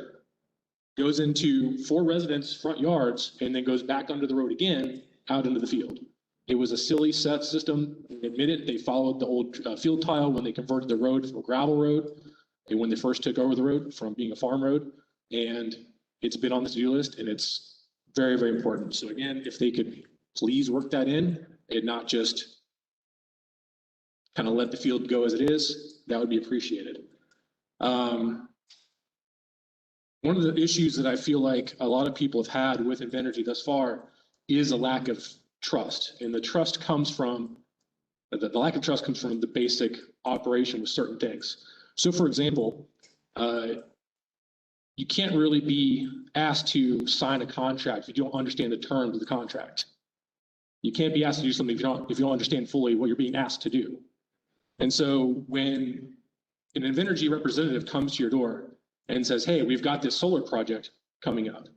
goes into 4 residents' front yards, and then goes back under the road again out into the field. It was a silly set system. Admit it, they followed the old field tile when they converted the road from a gravel road and when they first took over the road from being a farm road. And it's been on the to-do list, and it's very, very important. So again, if they could please work that in and not just kind of let the field go as it is, that would be appreciated. One of the issues that I feel like a lot of people have had with Invenergy thus far is a lack of trust. And the trust comes from, the lack of trust comes from the basic operation with certain things. So for example, you can't really be asked to sign a contract if you don't understand the terms of the contract. You can't be asked to do something if you don't understand fully what you're being asked to do. And so when an Invenergy representative comes to your door and says, hey, we've got this solar project coming up.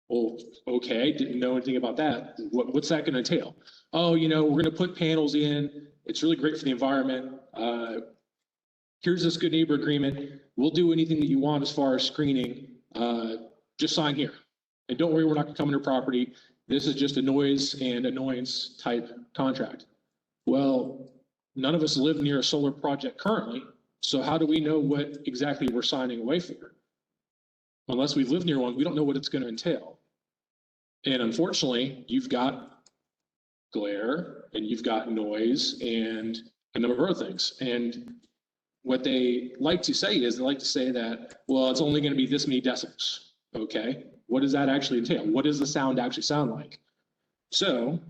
Well, okay, didn't know anything about that. What's that going to entail? Oh, you know, we're going to put panels in. It's really great for the environment. Here's this good neighbor agreement. We'll do anything that you want as far as screening. Just sign here. And don't worry, we're not going to come on your property. This is just a noise and annoyance type contract. Well, none of us live near a solar project currently. So how do we know what exactly we're signing away for? Unless we've lived near one, we don't know what it's going to entail. And unfortunately, you've got glare and you've got noise and a number of other things. And what they like to say is they like to say that, well, it's only going to be this many decibels. Okay, what does that actually entail? What does the sound actually sound like? So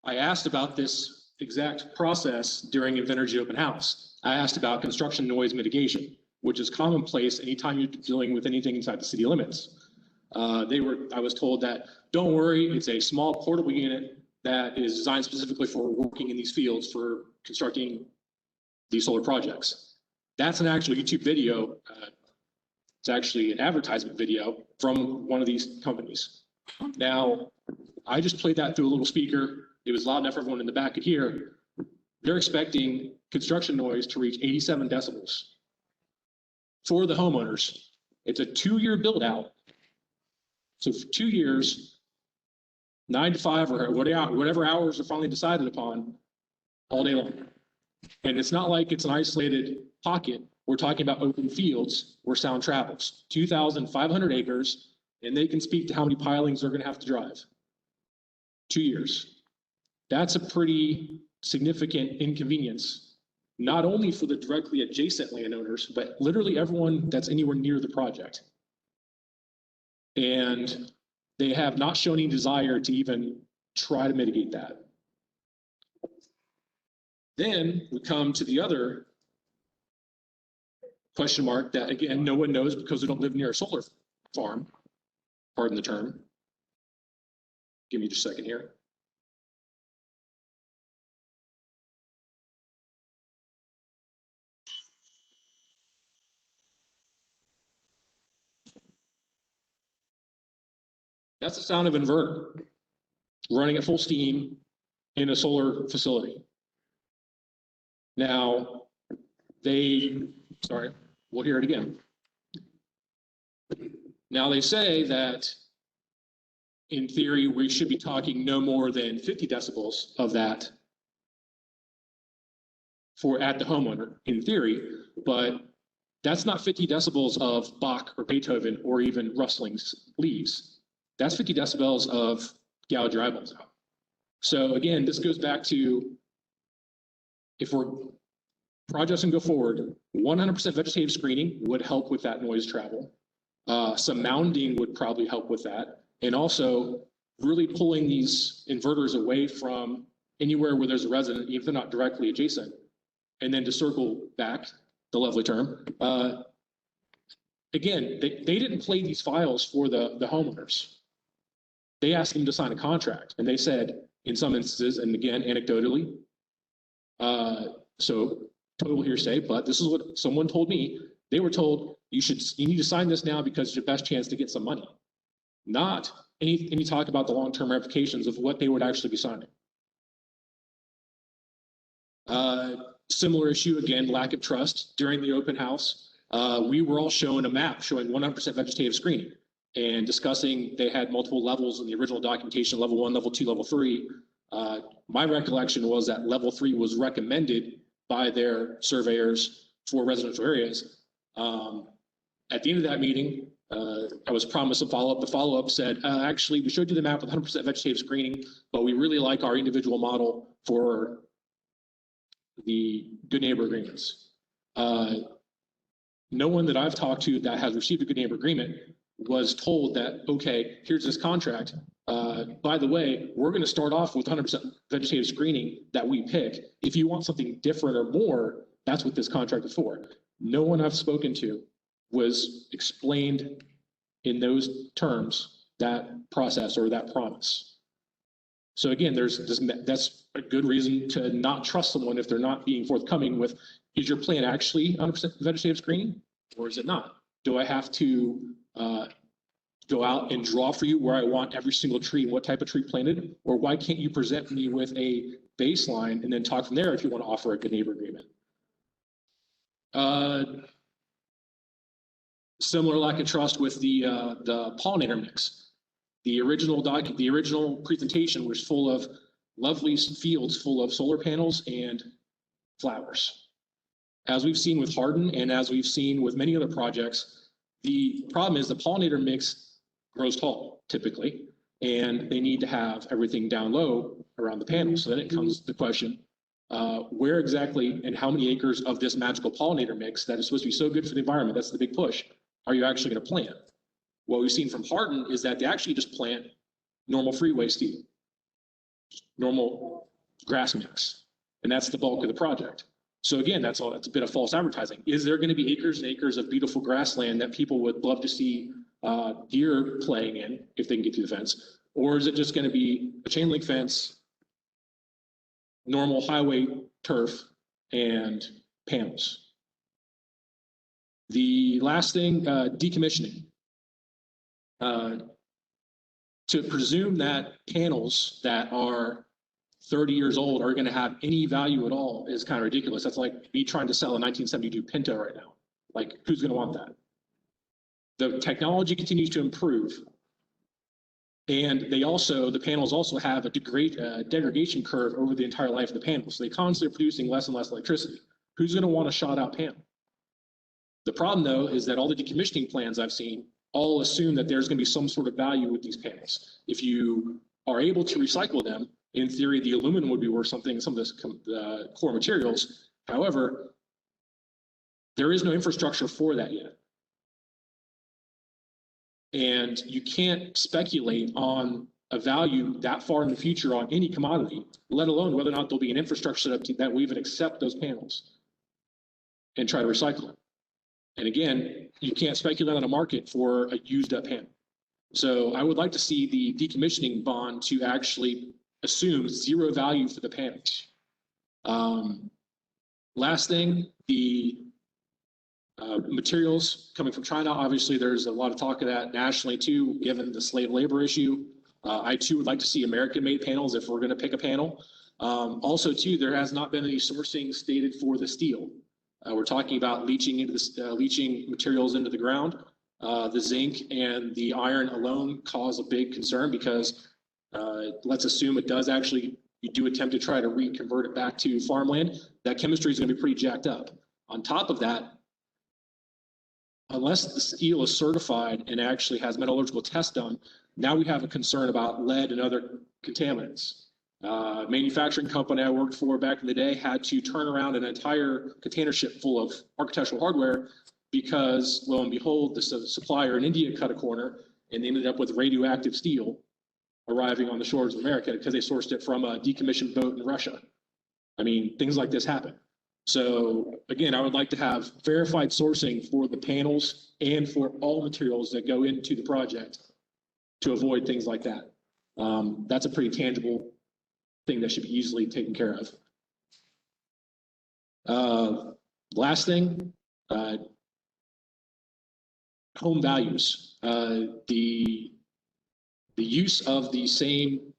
I asked about this exact process during Invenergy Open House. I asked about construction noise mitigation, which is commonplace anytime you're dealing with anything inside the city limits. I was told that, don't worry, it's a small portable unit that is designed specifically for working in these fields for constructing these solar projects. That's an actual YouTube video. It's actually an advertisement video from one of these companies. Now, I just played that through a little speaker. It was loud enough for everyone in the back could hear. They're expecting construction noise to reach 87 decibels for the homeowners. It's a 2-year build out. So for 2 years, 9 to 5 or whatever hours are finally decided upon, all day long. And it's not like it's an isolated pocket. We're talking about open fields where sound travels, 2,500 acres, and they can speak to how many pilings they're going to have to drive. 2 years. That's a pretty significant inconvenience, not only for the directly adjacent landowners, but literally everyone that's anywhere near the project. And they have not shown any desire to even try to mitigate that. Then we come to the other question mark that, again, no one knows because we don't live near a solar farm, pardon the term. Give me just a second here. That's the sound of an inverter running at full steam in a solar facility. Now, we'll hear it again. Now they say that in theory, we should be talking no more than 50 decibels of that at the homeowner in theory, but that's not 50 decibels of Bach or Beethoven or even rustling leaves. That's 50 decibels of gouge your eyeballs out. So again, this goes back to, if we're projects can go forward, 100% vegetative screening would help with that noise travel. Some mounding would probably help with that. And also really pulling these inverters away from anywhere where there's a resident, even if they're not directly adjacent. And then to circle back, the lovely term, again, they didn't play these files for the homeowners. They asked them to sign a contract, and they said, in some instances, and again, anecdotally, so total hearsay, but this is what someone told me. They were told, you need to sign this now because it's your best chance to get some money. Not any talk about the long-term ramifications of what they would actually be signing. Similar issue, again, lack of trust. During the open house, we were all shown a map showing 100% vegetative screening and discussing they had multiple levels in the original documentation, level 1, level 2, level 3. My recollection was that level 3 was recommended by their surveyors for residential areas. At the end of that meeting, I was promised a follow-up. The follow-up said, actually, we showed you the map with 100% vegetative screening, but we really like our individual model for the good neighbor agreements. No one that I've talked to that has received a good neighbor agreement was told that, okay, here's this contract. By the way, we're going to start off with 100% vegetative screening that we pick. If you want something different or more, that's what this contract is for. No one I've spoken to was explained in those terms that process or that promise. So again, that's a good reason to not trust someone if they're not being forthcoming with, is your plan actually 100% vegetative screening or is it not? Do I have to go out and draw for you where I want every single tree and what type of tree planted? Or why can't you present me with a baseline and then talk from there if you want to offer a good neighbor agreement? Similar lack of trust with the pollinator mix. The original presentation was full of lovely fields full of solar panels and flowers. As we've seen with Hardin and as we've seen with many other projects, the problem is the pollinator mix grows tall typically, and they need to have everything down low around the panels. So then it comes to the question, where exactly and how many acres of this magical pollinator mix that is supposed to be so good for the environment, that's the big push, are you actually going to plant? What we've seen from Hardin is that they actually just plant normal freeway seed, normal grass mix. And that's the bulk of the project. So again, that's a bit of false advertising. Is there going to be acres and acres of beautiful grassland that people would love to see deer playing in if they can get through the fence? Or is it just going to be a chain link fence, normal highway turf, and panels? The last thing, decommissioning. To presume that panels that are 30 years old are going to have any value at all is kind of ridiculous. That's like me trying to sell a 1972 Pinto right now. Like, who's going to want that? The technology continues to improve. And the panels also have a degradation curve over the entire life of the panel. So they constantly are producing less and less electricity. Who's going to want a shot out panel? The problem, though, is that all the decommissioning plans I've seen all assume that there's going to be some sort of value with these panels. If you are able to recycle them, in theory, the aluminum would be worth something, some of the core materials. However, there is no infrastructure for that yet. And you can't speculate on a value that far in the future on any commodity, let alone whether or not there'll be an infrastructure set up that will even accept those panels and try to recycle them. And again, you can't speculate on a market for a used up panel. So I would like to see the decommissioning bond to actually assume zero value for the panels. Last thing, the materials coming from China. Obviously, there's a lot of talk of that nationally too, given the slave labor issue. I too would like to see American-made panels if we're going to pick a panel. Also, too, there has not been any sourcing stated for the steel. We're talking about leaching materials into the ground. The zinc and the iron alone cause a big concern because let's assume it does actually, you do attempt to try to reconvert it back to farmland. That chemistry is going to be pretty jacked up. On top of that, unless the steel is certified and actually has metallurgical tests done, now we have a concern about lead and other contaminants. Manufacturing company I worked for back in the day had to turn around an entire container ship full of architectural hardware because, lo and behold, the supplier in India cut a corner and they ended up with radioactive steel arriving on the shores of America because they sourced it from a decommissioned boat in Russia. I mean, things like this happen. So again, I would like to have verified sourcing for the panels and for all materials that go into the project to avoid things like that. That's a pretty tangible thing that should be easily taken care of. Last thing, home values. The use of the same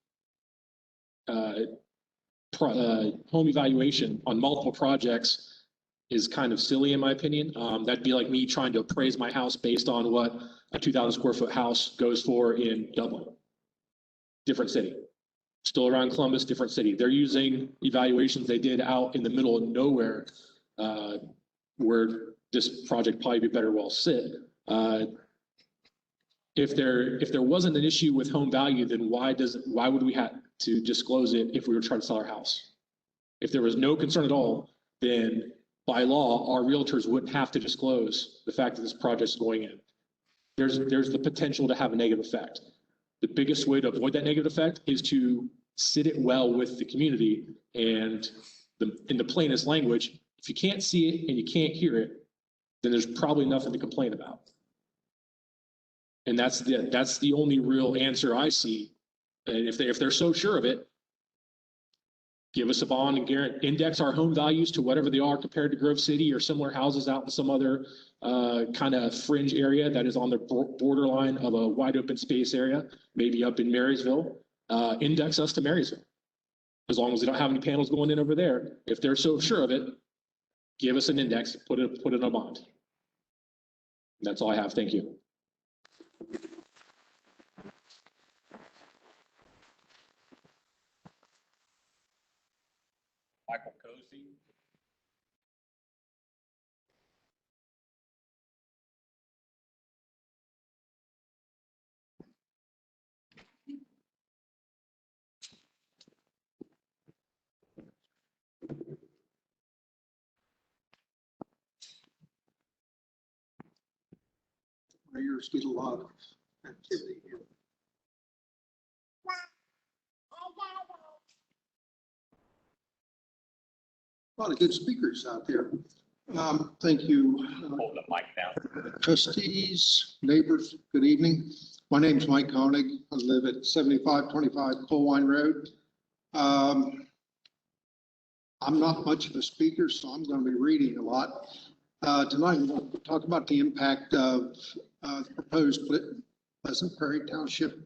home evaluation on multiple projects is kind of silly in my opinion. That'd be like me trying to appraise my house based on what a 2,000 square foot house goes for in Dublin. Different city. Still around Columbus, different city. They're using evaluations they did out in the middle of nowhere where this project probably be better well sit. If there wasn't an issue with home value, then why would we have to disclose it if we were trying to sell our house? If there was no concern at all, then by law, our realtors wouldn't have to disclose the fact that this project is going in. There's the potential to have a negative effect. The biggest way to avoid that negative effect is to sit it well with the community. And in the plainest language, if you can't see it and you can't hear it, then there's probably nothing to complain about. And that's the only real answer I see. And if they're so sure of it, give us a bond and index our home values to whatever they are compared to Grove City or similar houses out in some other kind of fringe area that is on the borderline of a wide open space area, maybe up in Marysville. Index us to Marysville. As long as they don't have any panels going in over there, if they're so sure of it, give us an index, put it in a bond. And that's all I have. Thank you. Michael Cozy. Mayors get a lot of activity here. A lot of good speakers out there. Thank you. Hold the mic down. Trustees, neighbors, good evening. My name's Mike Koenig. I live at 7525 Colewine Road. I'm not much of a speaker, so I'm going to be reading a lot. Tonight, I'm going to talk about the impact of the proposed Pleasant Prairie Township,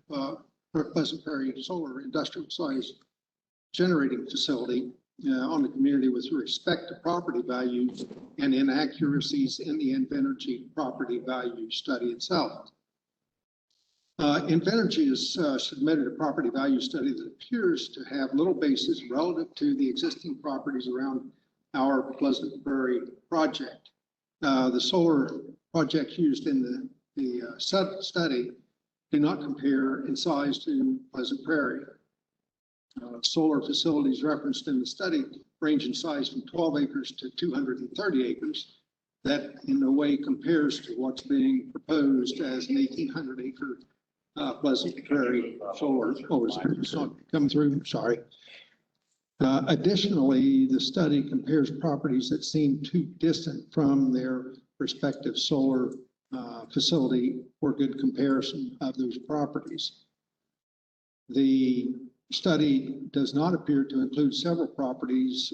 Pleasant Prairie Solar Industrial Size Generating Facility on the community with respect to property values and inaccuracies in the Invenergy property value study itself. Invenergy has submitted a property value study that appears to have little basis relative to the existing properties around our Pleasant Prairie project. The solar projects used in the study do not compare in size to Pleasant Prairie. Solar facilities referenced in the study range in size from 12 acres to 230 acres. That in no way compares to what's being proposed as an 1,800 acre Pleasant Prairie solar. Oh, it's not coming through, sorry. Additionally, the study compares properties that seem too distant from their respective solar facility for good comparison of those properties. The study does not appear to include several properties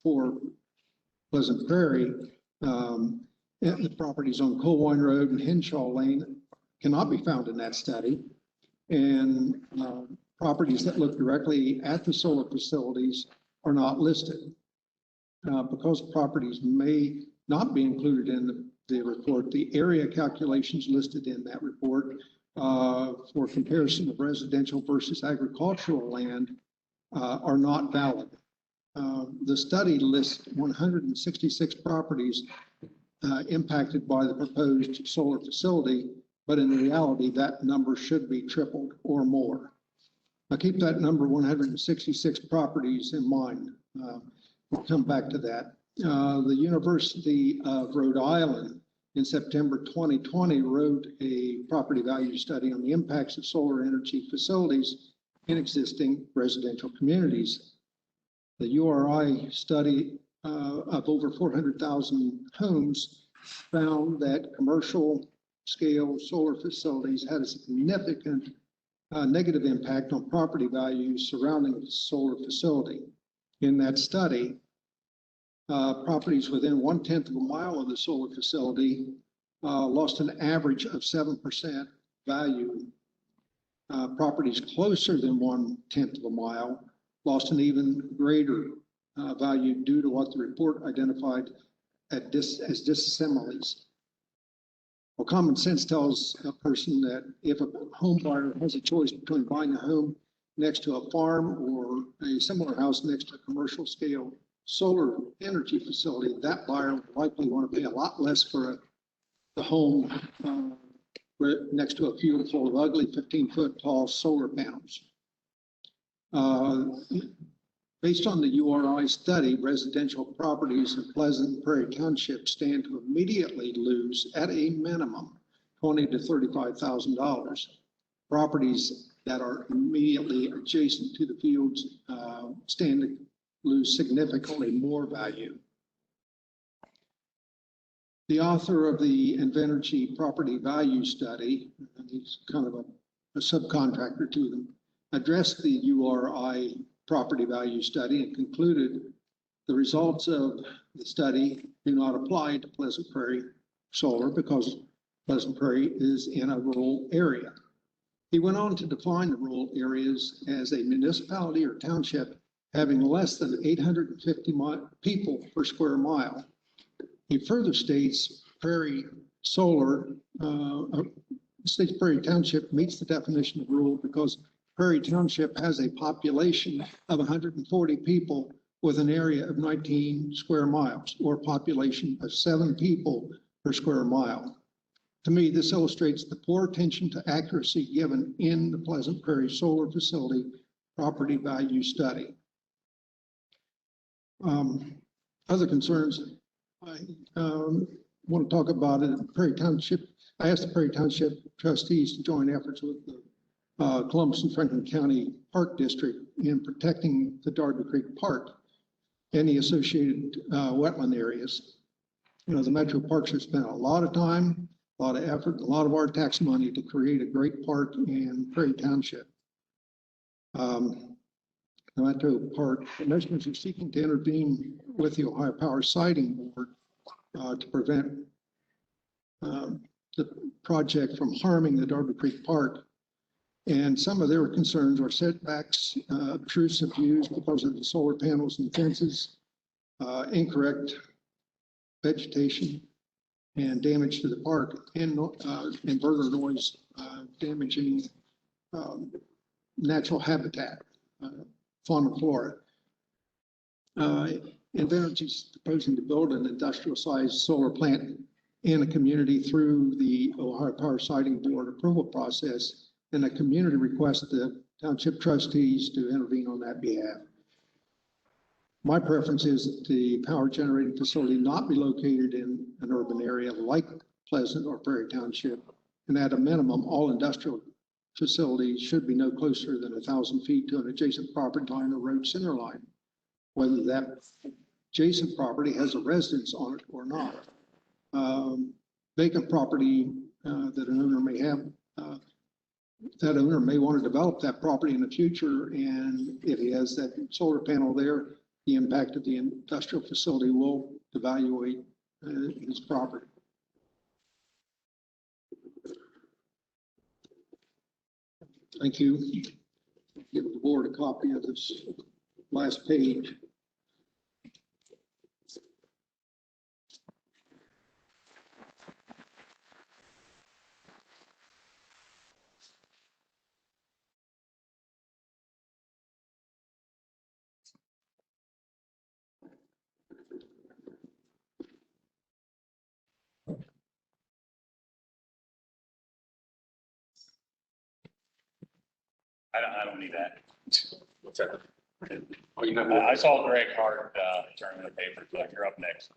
for Pleasant Prairie. The properties on Colewine Road and Henshaw Lane cannot be found in that study. And properties that look directly at the solar facilities are not listed. Because properties may not be included in the report, the area calculations listed in that report for comparison of residential versus agricultural land are not valid. The study lists 166 properties impacted by the proposed solar facility, but in reality, that number should be tripled or more. Now keep that number 166 properties in mind. We'll come back to that. The University of Rhode Island in September 2020 wrote a property value study on the impacts of solar energy facilities in existing residential communities. The URI study of over 400,000 homes found that commercial scale solar facilities had a significant negative impact on property values surrounding the solar facility. In that study, properties within 1/10 of a mile of the solar facility lost an average of 7% value. Properties closer than 1/10 of a mile lost an even greater value due to what the report identified as dissimiles. Well, common sense tells a person that if a home buyer has a choice between buying a home next to a farm or a similar house next to a commercial scale solar energy facility, that buyer would likely want to pay a lot less for the home next to a field full of ugly 15-foot tall solar panels. Based on the URI study, residential properties in Pleasant Prairie Township stand to immediately lose, at a minimum, $20,000 to $35,000. Properties that are immediately adjacent to the fields stand to lose significantly more value. The author of the Invenergy property value study, and he's kind of a subcontractor to them, addressed the URI property value study and concluded the results of the study do not apply to Pleasant Prairie Solar because Pleasant Prairie is in a rural area. He went on to define the rural areas as a municipality or township having less than 850 people per square mile. He further states Prairie Solar, states Prairie Township meets the definition of rural because Prairie Township has a population of 140 people with an area of 19 square miles, or a population of 7 people per square mile. To me, this illustrates the poor attention to accuracy given in the Pleasant Prairie Solar Facility property value study. Other concerns I want to talk about in Prairie Township. I asked the Prairie Township trustees to join efforts with the Columbus and Franklin County Park District in protecting the Darby Creek Park. any associated wetland areas. You know, the Metro Parks has spent a lot of time, a lot of effort, a lot of our tax money to create a great park in Prairie Township. The Metro Park commissioners are seeking to intervene with the Ohio Power Siting Board to prevent the project from harming the Darby Creek Park. And some of their concerns are setbacks, obtrusive views because of the solar panels and fences, incorrect vegetation, and damage to the park, and inverter noise damaging natural habitat, fauna and flora. Invenergy is proposing to build an industrial-sized solar plant in a community through the Ohio Power Siting Board approval process, and a community requests the township trustees to intervene on that behalf. My preference is that the power generating facility not be located in an urban area like Pleasant or Prairie Township, and at a minimum, all industrial facilities should be no closer than 1,000 feet to an adjacent property line or road center line, whether that adjacent property has a residence on it or not. Vacant property that an owner may have, that owner may want to develop that property in the future, and if he has that solar panel there, the impact of the industrial facility will evaluate his property. Thank you. Give the board a copy of this last page. I don't need that. What's that? Oh, you're not. I saw Greg Hart turn in the paper, so you're up next.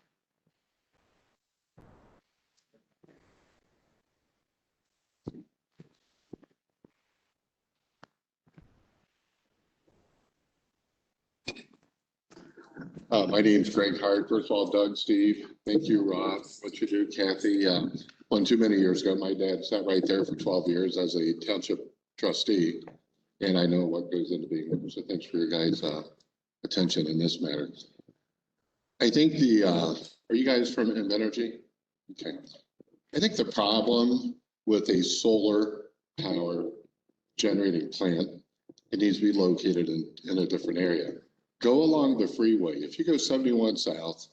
My name's Greg Hart. First of all, Doug, Steve, thank you, what you do, Kathy. One too many years ago, my dad sat right there for 12 years as a township trustee, and I know what goes into being here. So thanks for your guys' attention in this matter. I think are you guys from Invenergy? Okay. I think the problem with a solar power generating plant, it needs to be located in a different area. Go along the freeway. If you go 71 south,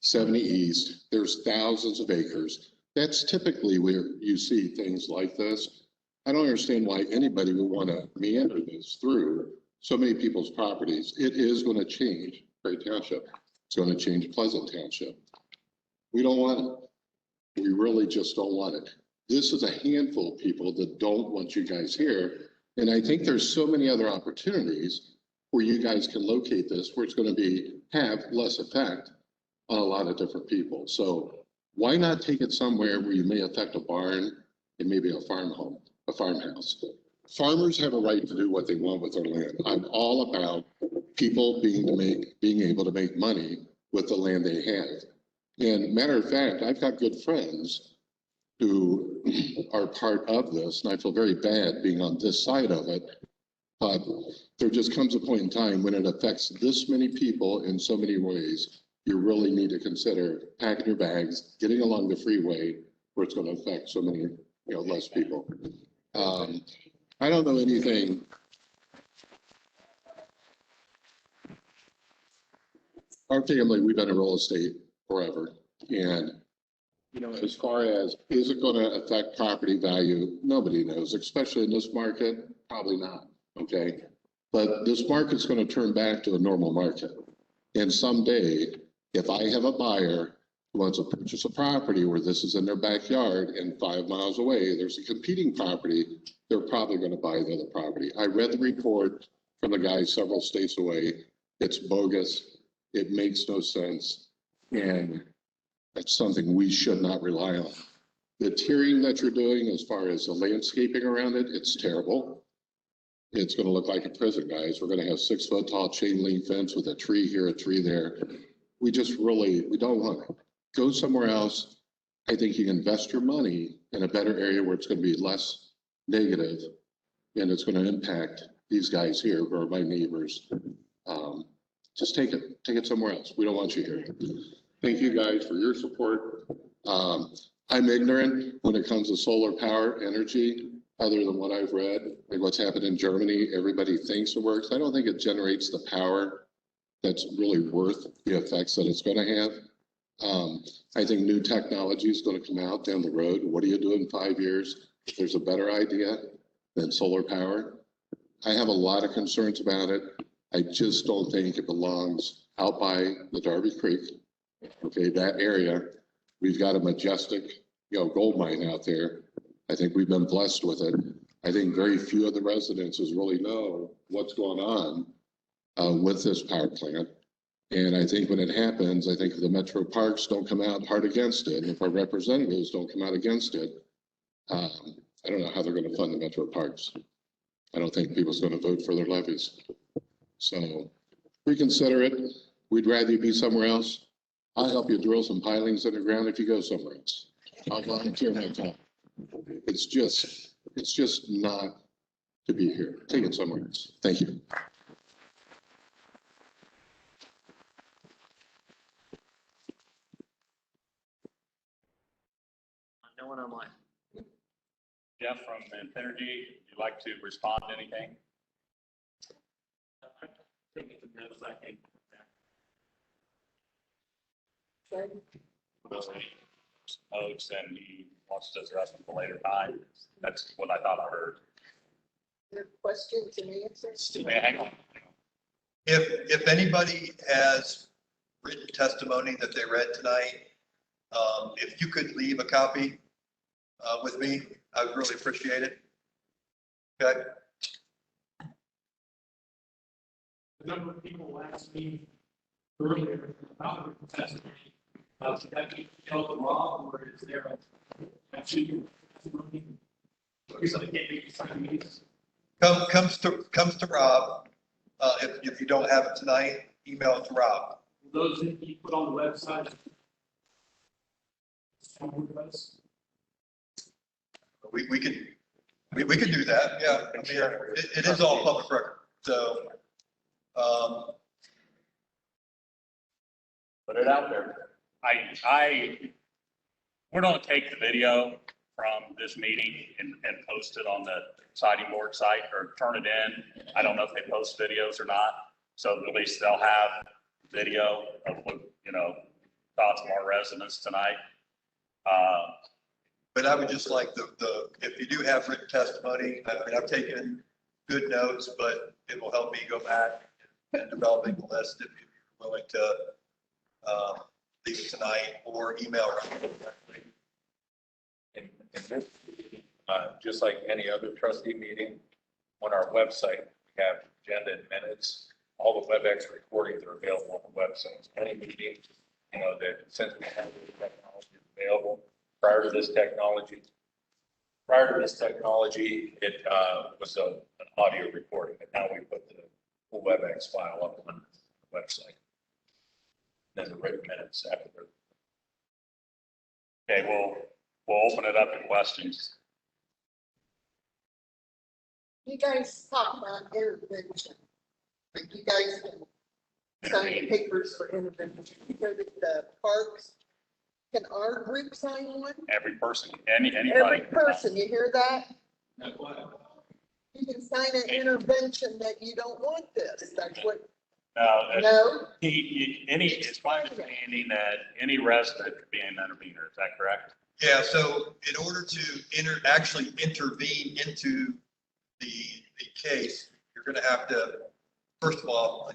70 east, there's thousands of acres. That's typically where you see things like this. I don't understand why anybody would want to meander this through so many people's properties. It is going to change Prairie Township. It's going to change Pleasant Township. We don't want it. We really just don't want it. This is a handful of people that don't want you guys here. And I think there's so many other opportunities where you guys can locate this, where it's going to have less effect on a lot of different people. So why not take it somewhere where you may affect a barn and maybe a farmhouse? Farmers have a right to do what they want with their land. I'm all about people being able to make money with the land they have. And matter of fact, I've got good friends who are part of this, and I feel very bad being on this side of it. But there just comes a point in time when it affects this many people in so many ways, you really need to consider packing your bags, getting along the freeway where it's going to affect so many, less people. I don't know anything. Our family, we've been in real estate forever. And, as far as, is it going to affect property value? Nobody knows, especially in this market, probably not. Okay. But this market's going to turn back to a normal market. And someday, if I have a buyer who wants to purchase a property where this is in their backyard and 5 miles away, there's a competing property, they're probably going to buy the other property. I read the report from the guy several states away. It's bogus. It makes no sense. And that's something we should not rely on. The tiering that you're doing as far as the landscaping around it, it's terrible. it's gonna look like a prison, guys. We're gonna have 6-foot tall chain link fence with a tree here, a tree there. We just really, we don't want it. Go somewhere else. I think you invest your money in a better area where it's gonna be less negative and it's gonna impact these guys here who are my neighbors. Just take it somewhere else. We don't want you here. Thank you guys for your support. I'm ignorant when it comes to solar power energy, other than what I've read, like what's happened in Germany. Everybody thinks it works. I don't think it generates the power that's really worth the effects that it's gonna have. I think new technology is gonna come out down the road. What do you do in 5 years if there's a better idea than solar power? I have a lot of concerns about it. I just don't think it belongs out by the Darby Creek. Okay, that area, we've got a majestic, gold mine out there. I think we've been blessed with it. I think very few of the residences really know what's going on with this power plant. And I think when it happens, I think if the metro parks don't come out hard against it, and if our representatives don't come out against it, I don't know how they're going to fund the metro parks. I don't think people's going to vote for their levies. So reconsider it. We'd rather you be somewhere else. I'll help you drill some pilings underground if you go somewhere else. I'll volunteer my time. It's just not to be here. Take it somewhere else. Thank you. No one online. Jeff from Infinergy, would you like to respond to anything? Oaks, and he wants to address them at a later time. That's what I thought I heard. Your questions and answers? Hang on. If anybody has written testimony that they read tonight, if you could leave a copy with me, I would really appreciate it. Okay? A number of people asked me earlier about the testimony. Should that be held to Rob, or is there actually testimony? Because I can't make you sign these. Comes to Rob. If you don't have it tonight, email it to Rob. Those that you put on the website. We could do that. Yeah. I mean, it is all public record. So, Put it out there. We're gonna take the video from this meeting and post it on the siding board site or turn it in. I don't know if they post videos or not. So at least they'll have video of what, thoughts of our residents tonight. but I would just like if you do have written testimony, I mean, I've taken good notes, but it will help me go back and developing the list if you're willing to leave it tonight or email around. And this, just like any other trustee meeting, on our website, we have agenda and minutes. All the WebEx recordings are available on the website. Any meeting, that since we have the technology available, prior to this technology, it was an audio recording, but now we put the full WebEx file up on the website. Then the written minutes after. Okay, we'll open it up to questions. You guys talk about intervention. Like you guys can sign papers for intervention. You go to the parks. Can our group sign one? Every person, anybody. Every person, you hear that? You can sign an intervention that you don't want this. That's what. No. It's my understanding that any resident could be an intervener. Is that correct? Yeah, so in order to actually intervene into the case, you're going to have to, first of all,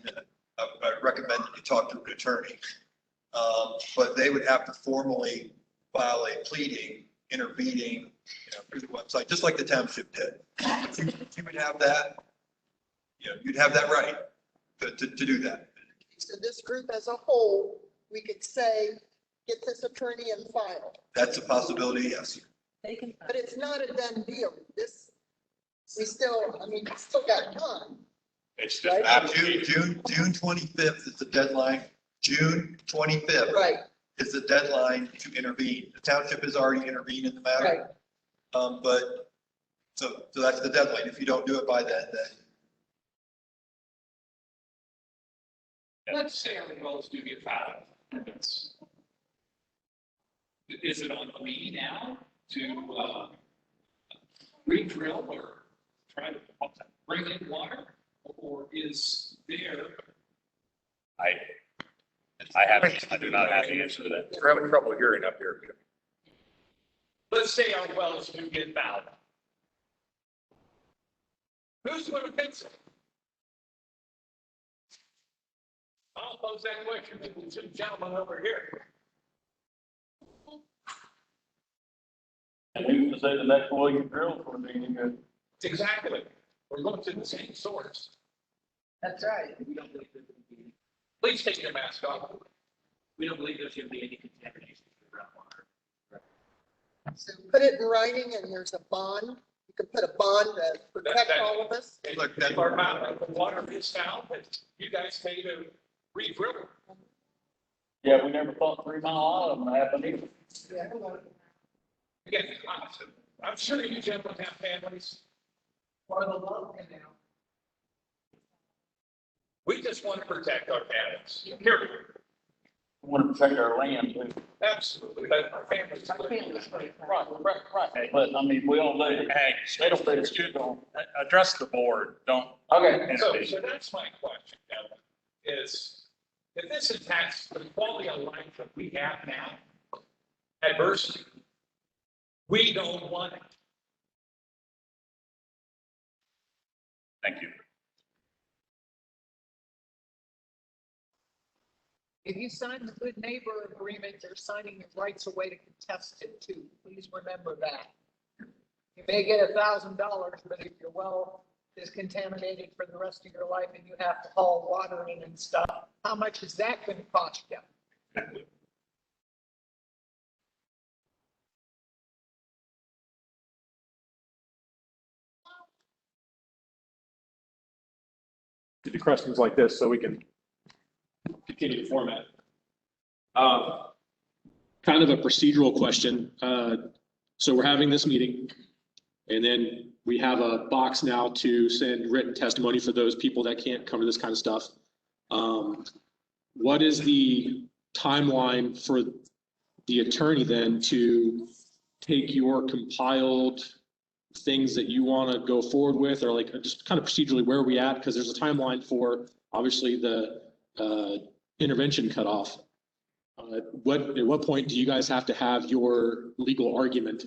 I recommend that you talk to an attorney. But they would have to formally file a pleading, intervening, through the website, just like the township did. You would have that, you'd have that right to do that. So this group as a whole, we could say, get this attorney and file. That's a possibility, yes. But it's not a done deal. We still, I mean, we still got time. It's just. Right. June 25th is the deadline. June 25th. Right, Is the deadline to intervene. The township has already intervened in the right. matter. But, so that's the deadline. If you don't do it by then. Let's say our wells do get fouled. Is it on me now to re-drill or try to bring in water? Or is there? I do not have the answer to that. We're having trouble hearing up here. Let's say our wells do get fouled. Who's going to fix it? I'll pose that question to the two gentlemen over here. And who's to say the next well you drill for me any good? Exactly. We're going to the same source. That's right. Please take your mask off. We don't believe there's going to be any contamination in the groundwater. So put it in writing and there's a bond. You can put a bond to protect all of us. Look, that our the water is found, but you guys pay to re-drill it. Yeah, we never thought 3 Mile Island happened either. Yeah. Again, I'm sure you gentlemen have families. Or the love canal. We just want to protect our families. Period. We want to protect our land too. Absolutely. But our families. Right. But I mean, we don't let it, hey, they don't let us do, don't address the board, don't. Okay, so that's my question, Kevin, is if this impacts the quality of life that we have now, adversity, we don't want it. Thank you. If you sign the good neighbor agreement, you're signing your rights away to contest it too. Please remember that. You may get $1,000, but if your well is contaminated for the rest of your life and you have to haul water in and stuff, how much is that going to cost you? To do questions like this so we can continue the format. Kind of a procedural question. So we're having this meeting and then we have a box now to send written testimony for those people that can't cover this kind of stuff. What is the timeline for the attorney then to take your compiled things that you want to go forward with, or like just kind of procedurally where are we at? Because there's a timeline for obviously the intervention cutoff. At what point do you guys have to have your legal argument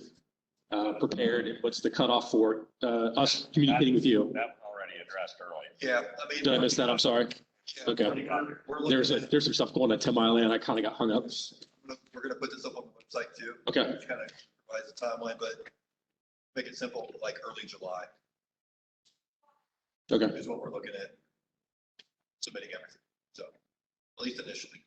prepared? And what's the cutoff for us communicating with you? That was already addressed earlier. Yeah, I mean. Did I miss that? I'm sorry. Yeah. Okay. There's some stuff going on at 10 Mile Land. I kind of got hung up. We're gonna put this up on the website too. Okay. Which kind of provides a timeline, but make it simple, like early July. Okay. Is what we're looking at submitting everything. So at least initially.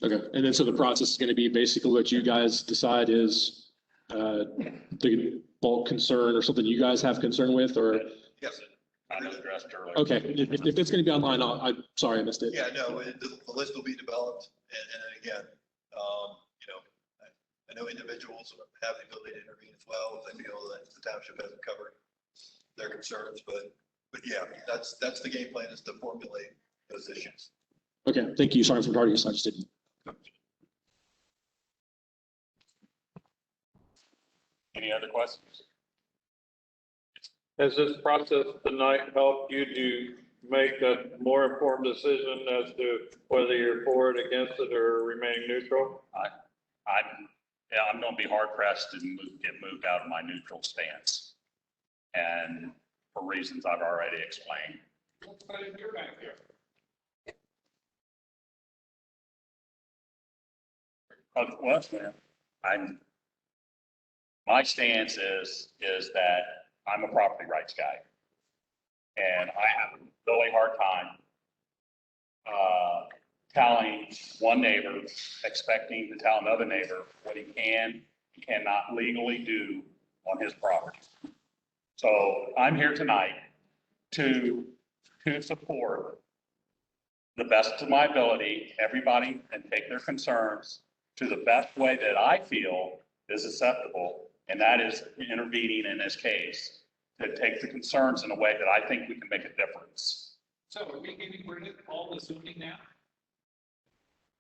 Okay. And then so the process is going to be basically what you guys decide is the bulk concern or something you guys have concern with, or? Yes. I addressed earlier. Okay. If it's going to be online, I'm sorry, I missed it. Yeah, no, the list will be developed and then again, you know, I know individuals have the ability to intervene as well if they feel that the township hasn't covered their concerns, but yeah, that's the game plan, is to formulate those issues. Okay, thank you. Sorry for retarding you, I just didn't. Any other questions? Has this process tonight helped you to make a more informed decision as to whether you're for it, against it, or remaining neutral? I'm going to be hard pressed to get moved out of my neutral stance. And for reasons I've already explained. Let's put it in your back here. Well, my stance is that I'm a property rights guy. And I have a really hard time telling one neighbor, expecting to tell another neighbor what he can and cannot legally do on his property. So I'm here tonight to support the best of my ability, everybody, and take their concerns to the best way that I feel is acceptable, and that is intervening in this case, to take the concerns in a way that I think we can make a difference. So are we getting rid of all the zoning now?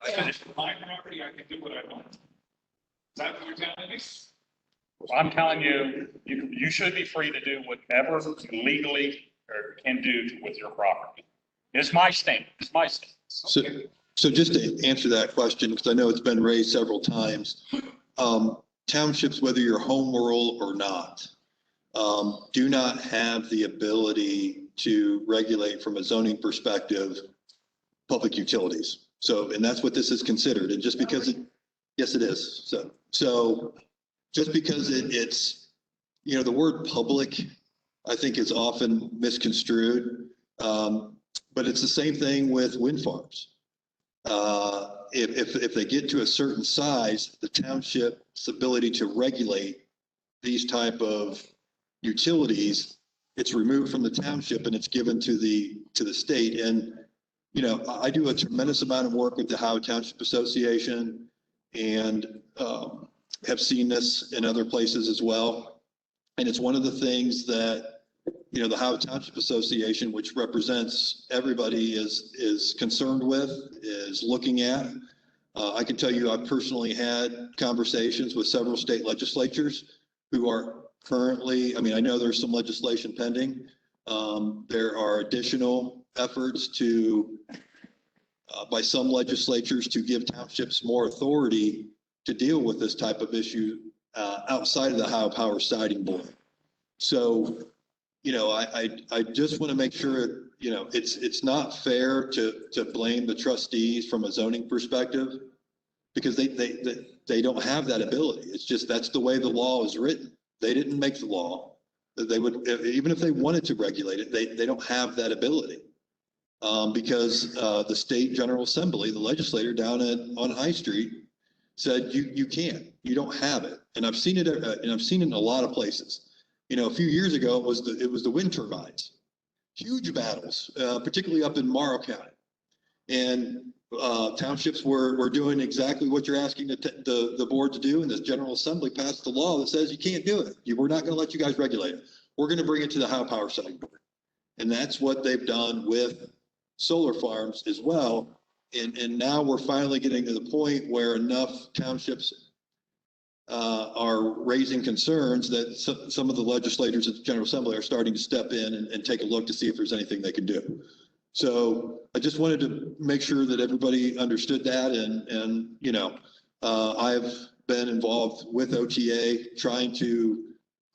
I said, it's my property, I can do what I want. Is that what you're telling me? I'm telling you, you should be free to do whatever you legally or can do with your property. It's my stance, it's my stance. So just to answer that question, because I know it's been raised several times, townships, whether you're home rule or not, do not have the ability to regulate from a zoning perspective, public utilities. So, and that's what this is considered. And just because it, yes, it is. So just because it's, you know, the word public, I think is often misconstrued. But it's the same thing with wind farms. If they get to a certain size, the township's ability to regulate these type of utilities, it's removed from the township and it's given to the state. And, you know, I do a tremendous amount of work with the Howard Township Association and have seen this in other places as well. And it's one of the things that, you know, the Howard Township Association, which represents everybody, is concerned with, is looking at. I can tell you, I've personally had conversations with several state legislatures who are currently, I mean, I know there's some legislation pending. There are additional efforts to, by some legislatures, to give townships more authority to deal with this type of issue outside of the Ohio Power Siting Board. So, you know, I just want to make sure, you know, it's not fair to blame the trustees from a zoning perspective because they don't have that ability. It's just, that's the way the law is written. They didn't make the law. They would, even if they wanted to regulate it, they don't have that ability. Because the state General Assembly, the legislator down on High Street said, you can't, you don't have it. And I've seen it, and I've seen it in a lot of places. You know, a few years ago, it was the wind turbines, huge battles, particularly up in Morrow County. And townships were doing exactly what you're asking the board to do. And the General Assembly passed the law that says you can't do it. We're not going to let you guys regulate it. We're going to bring it to the Ohio Power Siting Board. And that's what they've done with solar farms as well. And now we're finally getting to the point where enough townships are raising concerns that some of the legislators at the General Assembly are starting to step in and take a look to see if there's anything they can do. So I just wanted to make sure that everybody understood that. And you know, I've been involved with OTA trying to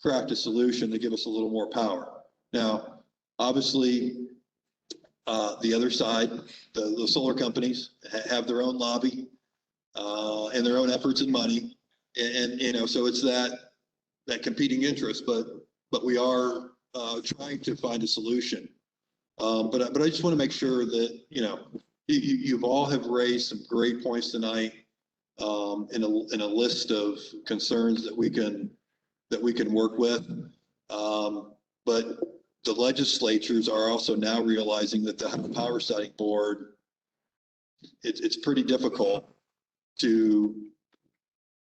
craft a solution to give us a little more power. Now, obviously, the other side, the solar companies have their own lobby and their own efforts and money. And, you know, so it's that competing interest, but we are trying to find a solution. But I just want to make sure that, you know, you've all have raised some great points tonight in a list of concerns that we can work with. But the legislatures are also now realizing that the Power Siting Board, it's pretty difficult to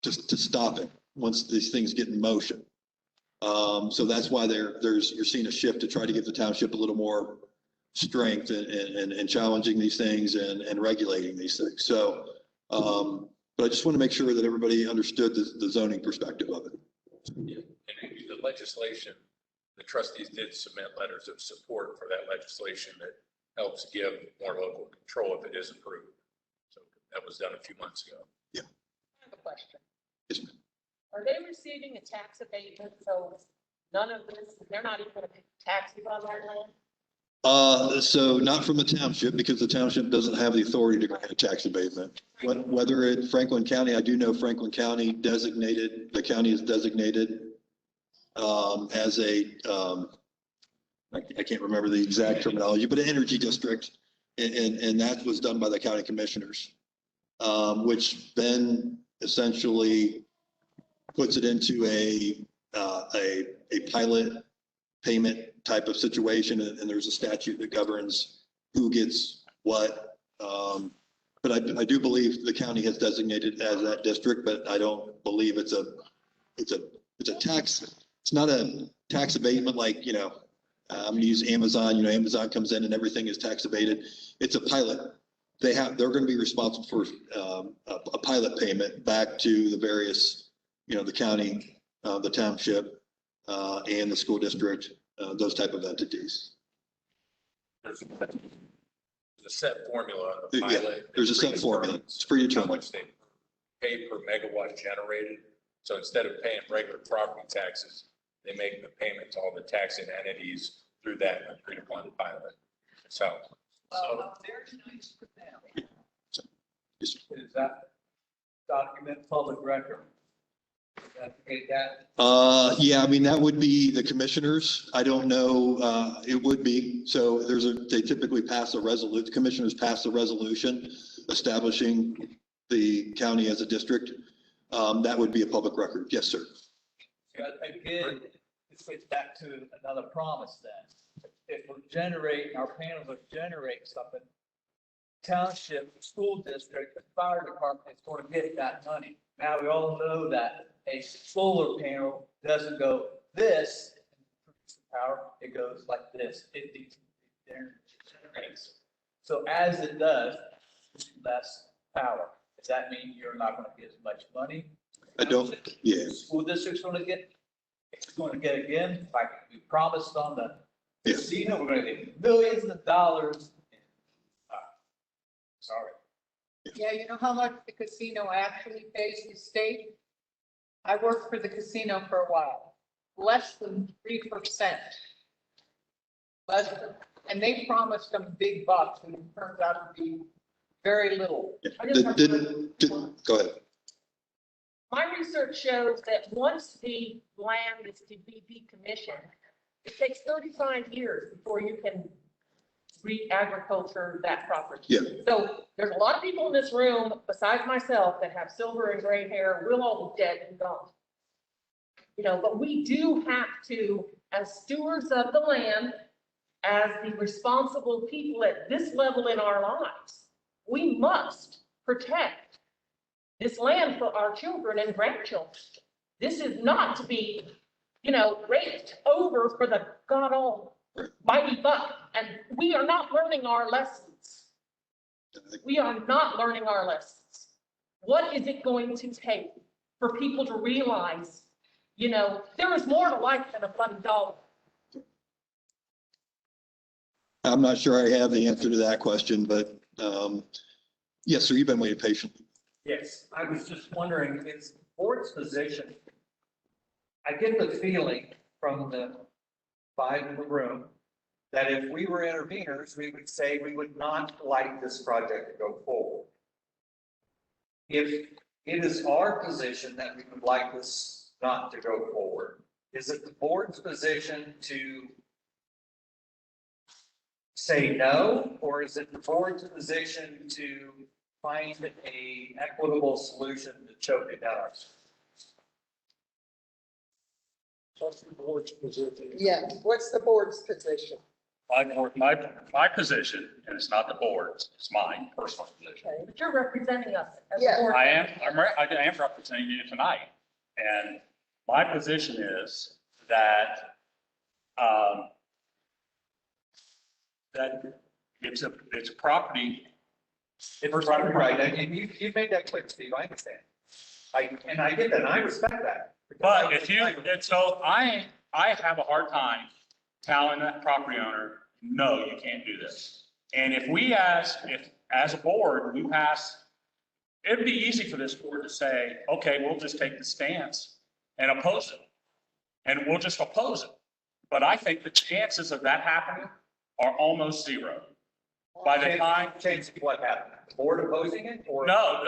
stop it once these things get in motion. So that's why you're seeing a shift to try to give the township a little more strength and challenging these things and regulating these things. So, but I just want to make sure that everybody understood the zoning perspective of it. Yeah. And the legislation, the trustees did submit letters of support for that legislation that helps give more local control if it is approved. So that was done a few months ago. Yeah. I have a question. Yes, ma'am. Are they receiving a tax abatement? So none of this, they're not even going to pay taxes on their land? So not from the township, because the township doesn't have the authority to grant a tax abatement. Whether it's Franklin County, I do know Franklin County the county is designated as a, I can't remember the exact terminology, but an energy district. And that was done by the county commissioners, which then essentially puts it into a pilot payment type of situation, and there's a statute that governs who gets what. But I do believe the county has designated as that district, but I don't believe it's a tax. It's not a tax abatement like, you know, I'm gonna use Amazon, you know, Amazon comes in and everything is tax abated. It's a pilot. They're going to be responsible for a pilot payment back to the various, you know, the county, the township, and the school district, those type of entities. There's a set formula on the Yeah, pilot. there's a set formula. It's predetermined. How much they pay per megawatt generated. So instead of paying regular property taxes, they make the payment to all the taxing entities through that agreed upon pilot. So. There's nice for them. Is that document public record? Yeah, I mean, that would be the commissioners. I don't know, it would be. So they typically pass the commissioners pass a resolution establishing the county as a district. That would be a public record. Yes, sir. Again, this gets back to another promise then. If we're generating, our panels are generating something, township, school district, the fire department is going to get that money. Now, we all know that a solar panel doesn't go this, power, it goes like this. It generates. So as it does, less power. Does that mean you're not going to get as much money? I don't, yeah. School district's going to get, it's going to get again, like we promised on the casino, we're going to get millions of dollars. Sorry. Yeah, you know how much the casino actually pays the state? I worked for the casino for a while, less than 3%. And they promised them big bucks, and it turns out to be very little. Go ahead. My research shows that once the land is to be decommissioned, it takes 35 years before you can re-agriculture that property. Yeah. So there's a lot of people in this room, besides myself, that have silver and gray hair. We'll all be dead and gone. You know, but we do have to, as stewards of the land, as the responsible people at this level in our lives, we must protect this land for our children and grandchildren. This is not to be, you know, raked over for the God almighty buck. And we are not learning our lessons. We are not learning our lessons. What is it going to take for people to realize, you know, there is more to life than a bloody dollar? I'm not sure I have the answer to that question, but yes, sir, you've been waiting patiently. Yes, I was just wondering, is the board's position, I get the feeling from the five in the room that if we were interveners, we would say we would not like this project to go forward. If it is our position that we would like this not to go forward, is it the board's position to say no, or is it the board's position to find a equitable solution to choke it down? What's the board's position? Yeah, what's the board's position? My position, and it's not the board's, it's mine, personal position. Okay, but you're representing us as a Yeah. board. I am representing you tonight. And my position is that, that it's a property. It's right, and you made that clear, Steve, I understand. And I get that, and I respect that. But if you, and so I have a hard time telling that property owner, no, you can't do this. And if as a board, we pass, it'd be easy for this board to say, okay, we'll just take the stance and oppose it. And we'll just oppose it. But I think the chances of that happening are almost zero. By the time. Change what happened? The board opposing it or? No,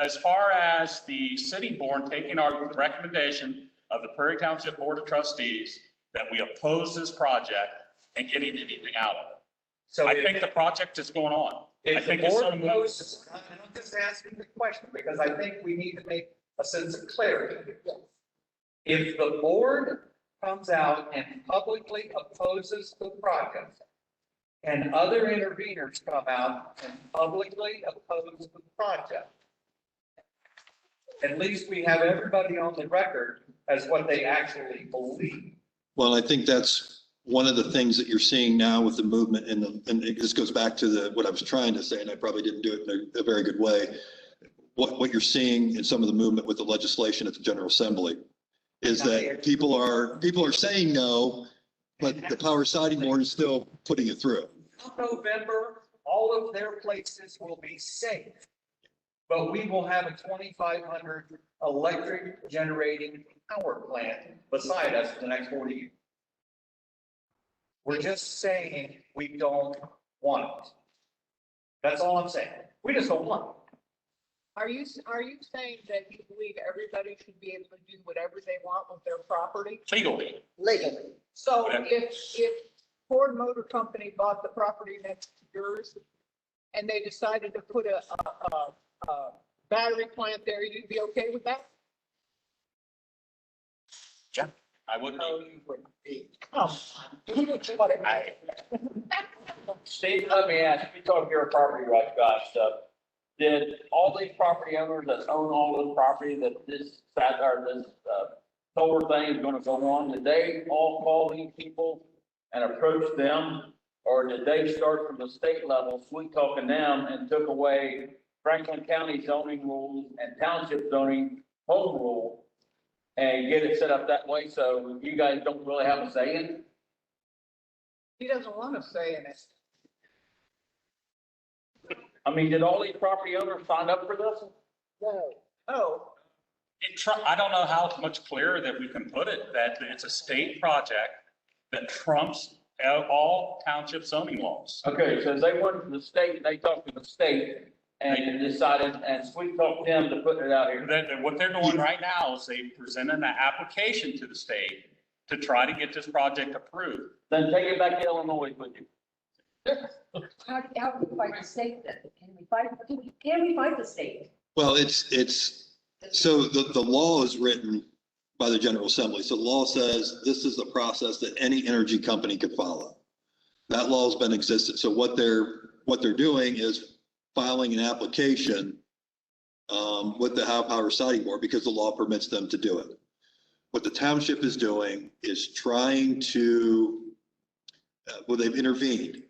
as far as the sitting board taking our recommendation of the Prairie Township Board of Trustees that we oppose this project and getting anything out of it. So I think the project is going on. I think the board opposes, and I'm just asking the question because I think we need to make a sense of clarity. If the board comes out and publicly opposes the project, and other interveners come out and publicly oppose the project, at least we have everybody on the record as what they actually believe. Well, I think that's one of the things that you're seeing now with the movement and this goes back to what I was trying to say, and I probably didn't do it in a very good way. What you're seeing in some of the movement with the legislation at the General Assembly is that people are saying no, but the Power Siting Board is still putting it through. November, all of their places will be safe. But we will have a 2,500 electric generating power plant beside us for the next 40 years. We're just saying we don't want it. That's all I'm saying. We just don't want it. Are you saying that you believe everybody should be able to do whatever they want with their property? Legally. Legally. So if Ford Motor Company bought the property next to yours and they decided to put a battery plant there, you'd be okay with that? Yeah, I wouldn't. Come on. Steve, let me ask, you talk your property rights guy stuff. Did all these property owners that own all this property that this solar thing is gonna go on, did they all call these people and approach them? Or did they start from the state level, sweet talking them and took away Franklin County zoning rules and township zoning home rule and get it set up that way so you guys don't really have a say in it? He doesn't want to say in it. I mean, did all these property owners sign up for this? No. Oh. I don't know how much clearer that we can put it, that it's a state project that trumps all township zoning laws. Okay, so they went to the state, they talked to the state and decided and sweet talked them to put it out here. What they're doing right now is they presented an application to the state to try to get this project approved. Then take it back to Illinois, would you? How do we fight the state then? Can we fight the state? Well, so the law is written by the General Assembly. So the law says this is the process that any energy company could follow. That law has been existed. So what they're doing is filing an application with the Ohio Power Siting Board because the law permits them to do it. What the township is doing is trying to, they've intervened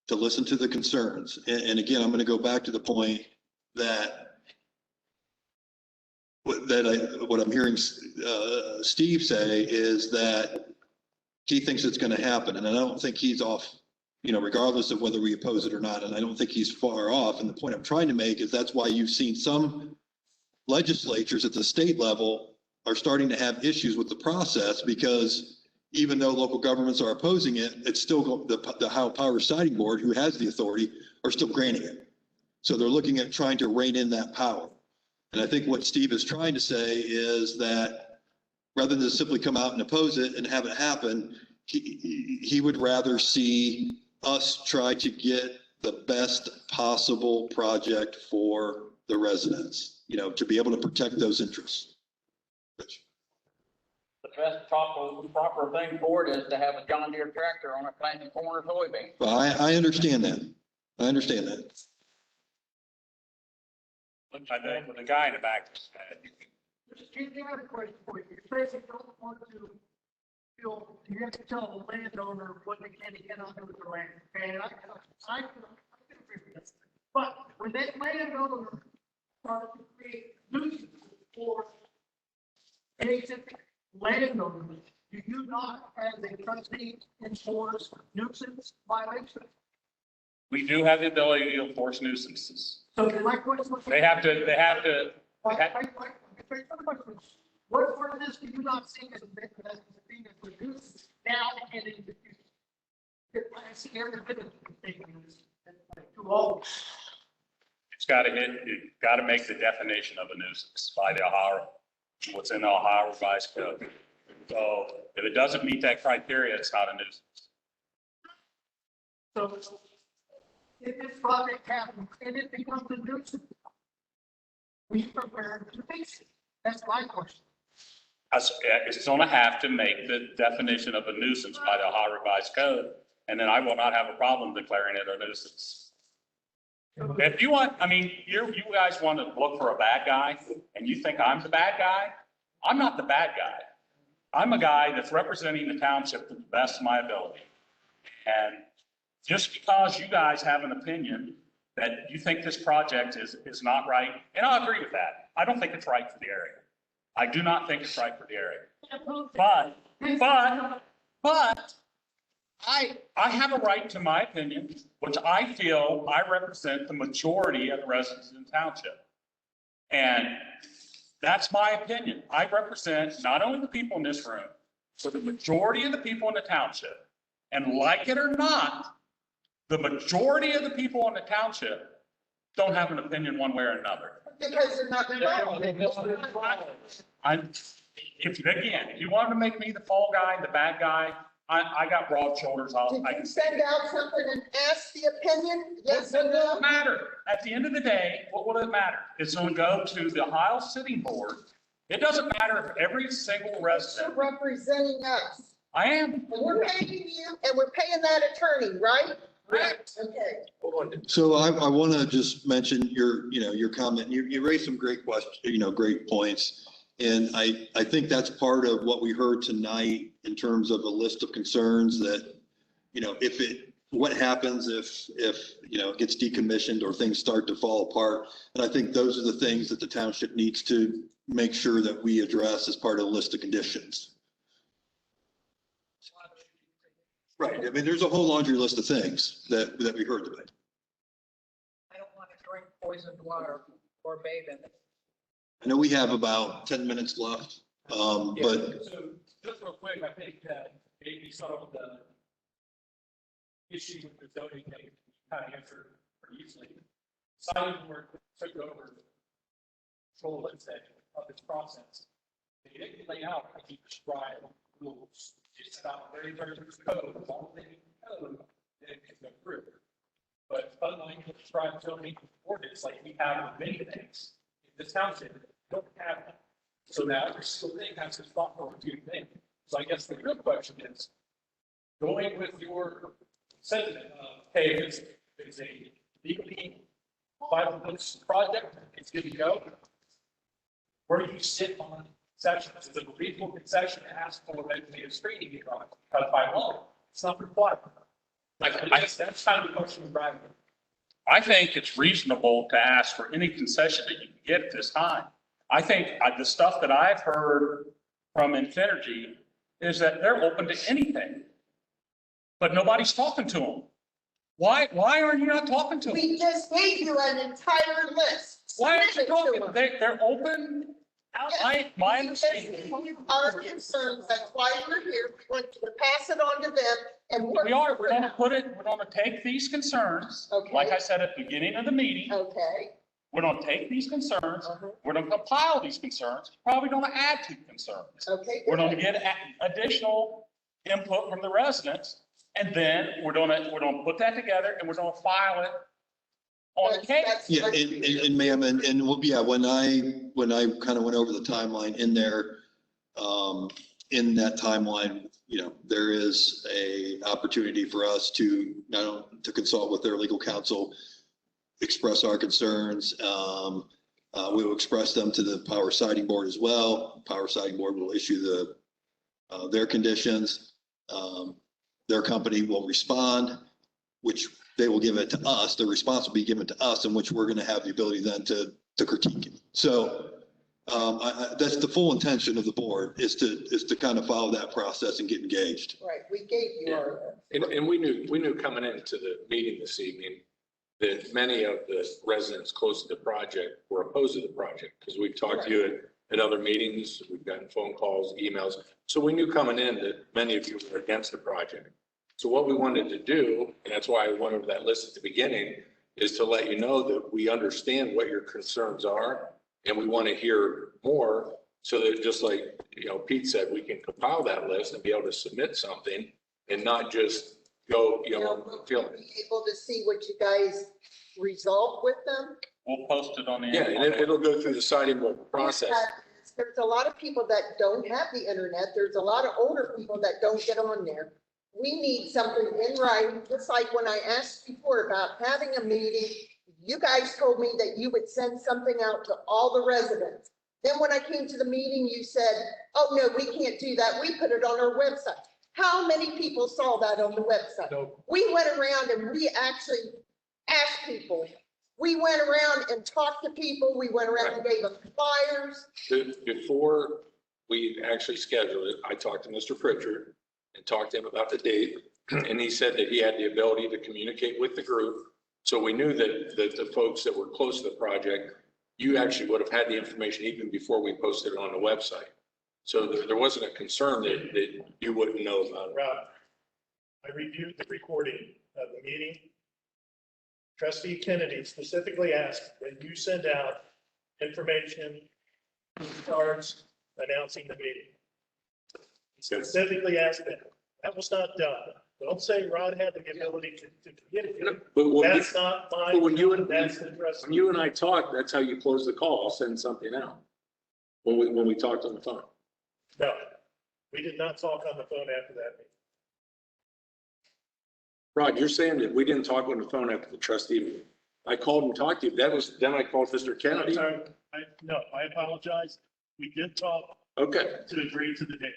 to listen to the concerns. And again, I'm going to go back to the point that what I'm hearing Steve say is that he thinks it's going to happen. And I don't think he's off, regardless of whether we oppose it or not. And I don't think he's far off. And the point I'm trying to make is that's why you've seen some legislatures at the state level are starting to have issues with the process, because even though local governments are opposing it, it's still the Ohio Power Siting Board, who has the authority, are still granting it. So they're looking at trying to rein in that power. And I think what Steve is trying to say is that rather than simply come out and oppose it and have it happen, he would rather see us try to get the best possible project for the residents, to be able to protect those interests. The best proper thing for it is to have a John Deere tractor on a planting corner soybean. Well, I understand that. I understand that. The guy in the back. Here's the other question for you. You're saying you don't want to you have to tell the landowner what they can and cannot do with their land. And I can agree with this. But when that landowner started to create nuisance for basic landowners, do you not, as a trustee, enforce nuisance violations? We do have the ability to enforce nuisances. So my question was. They have to. What part of this do you not see as being a nuisance now and in the future? I see every bit of this to all. It's got to make the definition of a nuisance by the Ohio, what's in the Ohio Revised Code. So if it doesn't meet that criteria, it's not a nuisance. So if this project happens and it becomes a nuisance, we prepare to fix it. That's my question. It's gonna have to make the definition of a nuisance by the Ohio Revised Code, and then I will not have a problem declaring it a nuisance. If you want, I mean, you guys want to look for a bad guy, and you think I'm the bad guy, I'm not the bad guy. I'm a guy that's representing the township to the best of my ability. And just because you guys have an opinion that you think this project is not right, and I agree with that. I don't think it's right for the area. I do not think it's right for the area. But I have a right to my opinion, which I feel I represent the majority of the residents in the township. And that's my opinion. I represent not only the people in this room, but the majority of the people in the township. And like it or not, the majority of the people in the township don't have an opinion one way or another. Because they're not involved. If you wanted to make me the fall guy, the bad guy, I got broad shoulders. Did you send out something and ask the opinion? Yes or It no? doesn't matter. At the end of the day, what will it matter? It's going to go to the Ohio Sitting Board. It doesn't matter if every single resident. You're representing us. I am. And we're paying you and we're paying that attorney, right? Correct. Okay. So I want to just mention your comment. You raised some great questions, great points. And I think that's part of what we heard tonight in terms of a list of concerns that, what happens if it gets decommissioned or things start to fall apart. And I think those are the things that the township needs to make sure that we address as part of the list of conditions. Right. I mean, there's a whole laundry list of things that we heard today. I don't want to drink poisoned water or bathe in it. I know we have about 10 minutes left, but. So just real quick, I think that maybe some of the issues with the zoning thing kind of answered pretty easily. Signing board took over control, let's say, of this process. They didn't lay out, like you described, rules. It's about very code, as long as they code, then it can go through. But unlike the described zoning ordinance, like we have with many things, in this township, don't have that. So now every single thing has to stop for two things. So I guess the real question is, going with your sentiment of, hey, it's a legally viable project, it's good to go. Where do you sit on concessions? Is it a reasonable concession to ask for eventually a screening drawing? Because by law, it's not required. That's kind of the question we're driving. I think it's reasonable to ask for any concession that you can get at this time. I think the stuff that I've heard from Infinergy is that they're open to anything, but nobody's talking to them. Why are you not talking to them? We just gave you an entire list. Why aren't you Give it to talking? them. They're open. My understanding. Our concerns, that's why we're here. We want you to pass it on to them and work. We're gonna we're gonna take these concerns, like I said at the beginning of the meeting. Okay. We're gonna take these concerns, we're gonna compile these concerns, probably gonna add to concerns. Okay. We're gonna get additional input from the residents, and then we're gonna put that together and we're gonna file it on the case. Yeah, and ma'am, and when I kind of went over the timeline in there, in that timeline, there is a opportunity for us to not only to consult with their legal counsel, express our concerns. We will express them to the Power Siting Board as well. Power Siting Board will issue their conditions. Their company will respond, which they will give it to us. The response will be given to us, in which we're going to have the ability then to critique it. So that's the full intention of the board, is to kind of follow that process and get engaged. Right, we gave you our. And we knew coming into the meeting this evening that many of the residents close to the project were opposed to the project, because we've talked to you at other meetings, we've gotten phone calls, emails. So we knew coming in that many of you were against the project. So what we wanted to do, and that's why I went over that list at the beginning, is to let you know that we understand what your concerns are, and we want to hear more, so that just like, Pete said, we can compile that list and be able to submit something and not just go, feeling. Be able to see what you guys resolve with them. We'll post it on the. Yeah, and it'll go through the siding board process. there's a lot of people that don't have the internet. There's a lot of older people that don't get on there. We need something in writing, just like when I asked before about having a meeting, you guys told me that you would send something out to all the residents. Then when I came to the meeting, you said, oh, no, we can't do that. We put it on our website. How many people saw that on the website? No. We went around and we actually asked people. We went around and talked to people. We went around and gave them flyers. Before we actually scheduled it, I talked to Mr. Pritchard and talked to him about the date. And he said that he had the ability to communicate with the group. So we knew that the folks that were close to the project, you actually would have had the information even before we posted it on the website. So there wasn't a concern that you wouldn't know about it. Rob, I reviewed the recording of the meeting. Trustee Kennedy specifically asked that you send out information, cards announcing the meeting. He specifically asked that. That was not done. Don't say Rod had the ability to get it. That's not my, that's the trustee. When you and I talked, that's how you close the call. I'll send something out. When we talked on the phone. No, we did not talk on the phone after that meeting. Rod, you're saying that we didn't talk on the phone after the trustee meeting. I called and talked to you. Then I called Mr. Kennedy. Sorry, no, I apologize. We did talk. Okay. To agree to the date.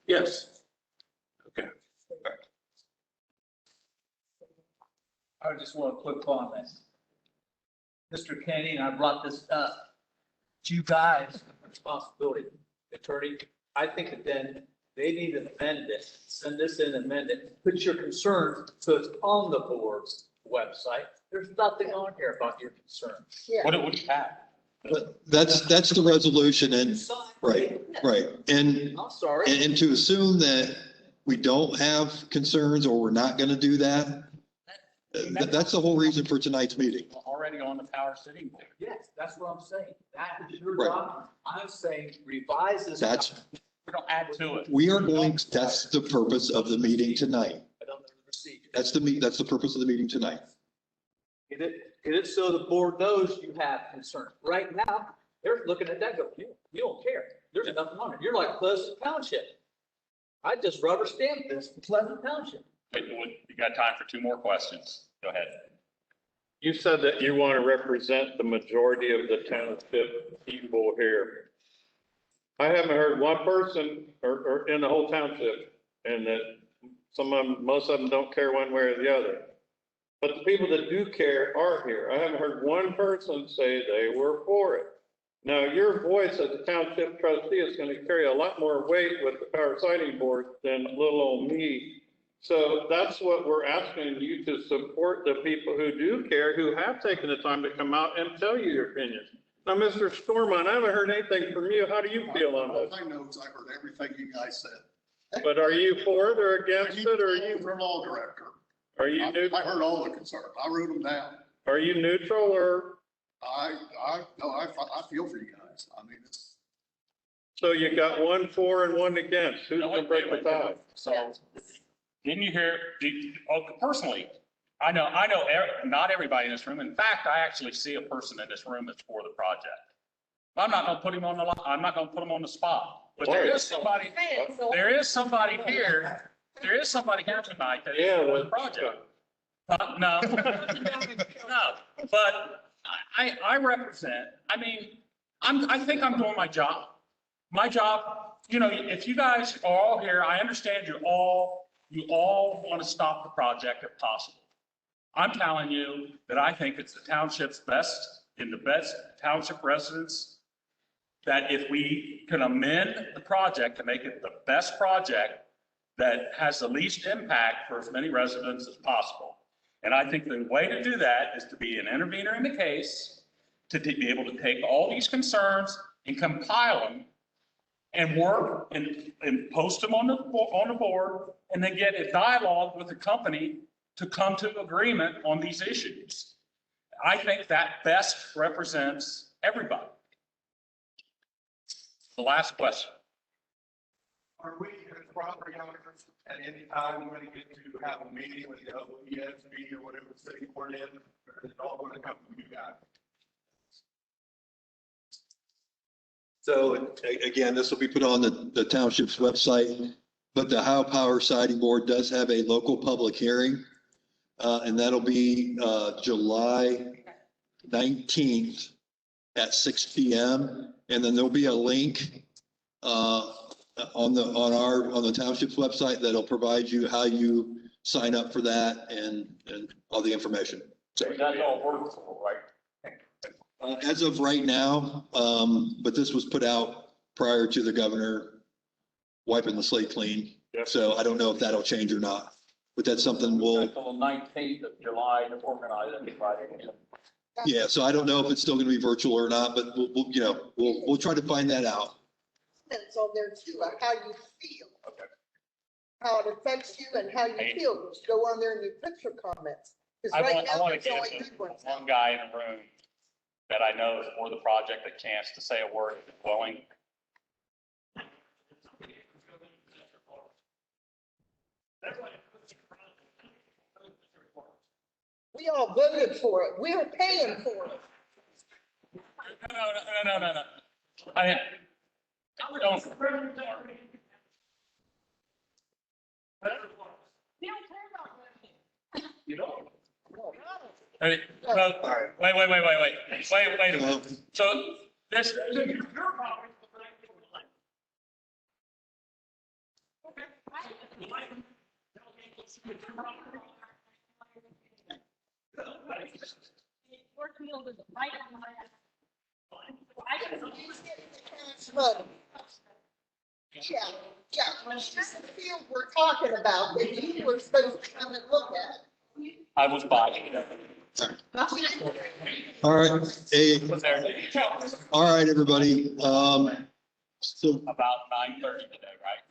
Yes. Okay. I just want a quick comment. Mr. Kenny, and I brought this up, you guys have responsibility, attorney. I think that then they need to amend it, send this in, amend it, put your concerns, so it's on the board's website. There's nothing on here about your concerns. Yeah. What would you have? That's the resolution and, right. And, I'm sorry. and to assume that we don't have concerns or we're not going to do that, that's the whole reason for tonight's meeting. Already on the Power City board. Yes, that's what I'm saying. That is your Right. job. I'm saying revise this. That's, We don't add to it. we are going, that's the purpose of the meeting tonight. I don't know the procedure. That's the purpose of the meeting tonight. Get it so the board knows you have concerns. Right now, they're looking at that, go, you don't care. There's nothing on it. You're like Pleasant Township. I just rubber stamped this for Pleasant Township. Wait, you got time for two more questions. Go ahead. You said that you want to represent the majority of the township people here. I haven't heard one person or in the whole township, and that most of them don't care one way or the other. But the people that do care are here. I haven't heard one person say they were for it. Now, your voice as a township trustee is going to carry a lot more weight with the Power Siting Board than little old me. So that's what we're asking you to support the people who do care, who have taken the time to come out and tell you your opinions. Now, Mr. Stormont, I haven't heard anything from you. How do you feel on this? I know, I heard everything you guys said. But are you for it or against it, or are you? For law director. Are you neutral? I heard all the concerns. I wrote them down. Are you neutral or? No, I feel for you guys. I mean, it's. So you got one for and one against. Who's gonna break the tie? So, didn't you hear, personally, I know not everybody in this room. In fact, I actually see a person in this room that's for the project. I'm not gonna put him on I'm not gonna put him on the spot, but there is somebody here. There is somebody here tonight that is for the project. No, no, but I represent, I think I'm doing my job. My job, if you guys are all here, I understand you all want to stop the project if possible. I'm telling you that I think it's the township's best, in the best township residents, that if we can amend the project to make it the best project that has the least impact for as many residents as possible. And I think the way to do that is to be an intervener in the case, to be able to take all these concerns and compile them and work and post them on the board, and then get a dialogue with the company to come to agreement on these issues. I think that best represents everybody. The last question. Are we as property owners at any time going to get to have a meeting with the OESB or whatever the city board is, or is it all going to come from you guys? So again, this will be put on the township's website, but the Ohio Power Siting Board does have a local public hearing. And that'll be July 19th at 6 PM. And then there'll be a link on the township's website that'll provide you how you sign up for that and all the information. So That's all virtual, right? as of right now, but this was put out prior to the governor wiping the slate clean. So I don't know if that'll change or not, but that's something we'll, Until the 19th of July to organize everybody. yeah, so I don't know if it's still gonna be virtual or not, but we'll try to find that out. It's on there too, how you feel. How it affects you and how you feel. Just go on there and you put your comments. 'Cause I right want now, to there's give only good ones. one guy in the room that I know is for the project a chance to say a word if he's willing. We all voted for it. We were paying for it. No. I don't. You don't. Hey, well, wait a minute. So this. Yeah, this is the field we're talking about that you were supposed to come and look at. I was buying it. All right, hey, all right, everybody, so. About 9:30 today, right?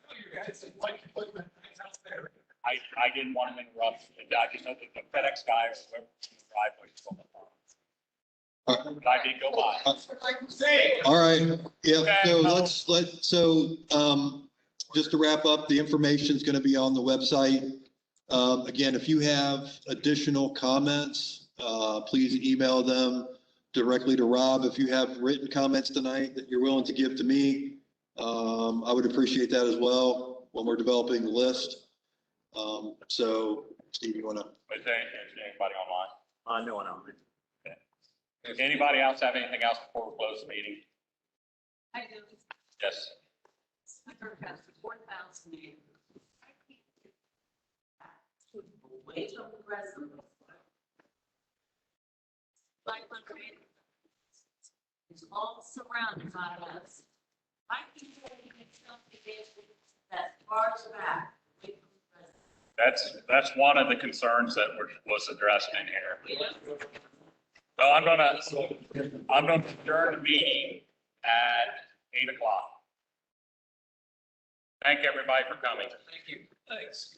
I didn't want to interrupt. I just know that the FedEx guy or whoever driveway is on the phone. But I did go by. All right, yeah, Okay, so just to wrap up, the information's gonna be on the website. Again, if you have additional comments, please email them directly to Rob. If you have written comments tonight that you're willing to give to me, I would appreciate that as well when we're developing the list. So Steve, you wanna? Is there anybody online? No one else. Anybody else have anything else before we close the meeting? I do. Yes. Sucker has 4,000 acres. Away from the residents. 500 acres. It's all surrounded by us. I can tell you something that far back. Away from the residents. That's one of the concerns that was addressed in here. So I'm gonna adjourn the meeting at 8 o'clock. Thank everybody for coming. Thank you. Thanks.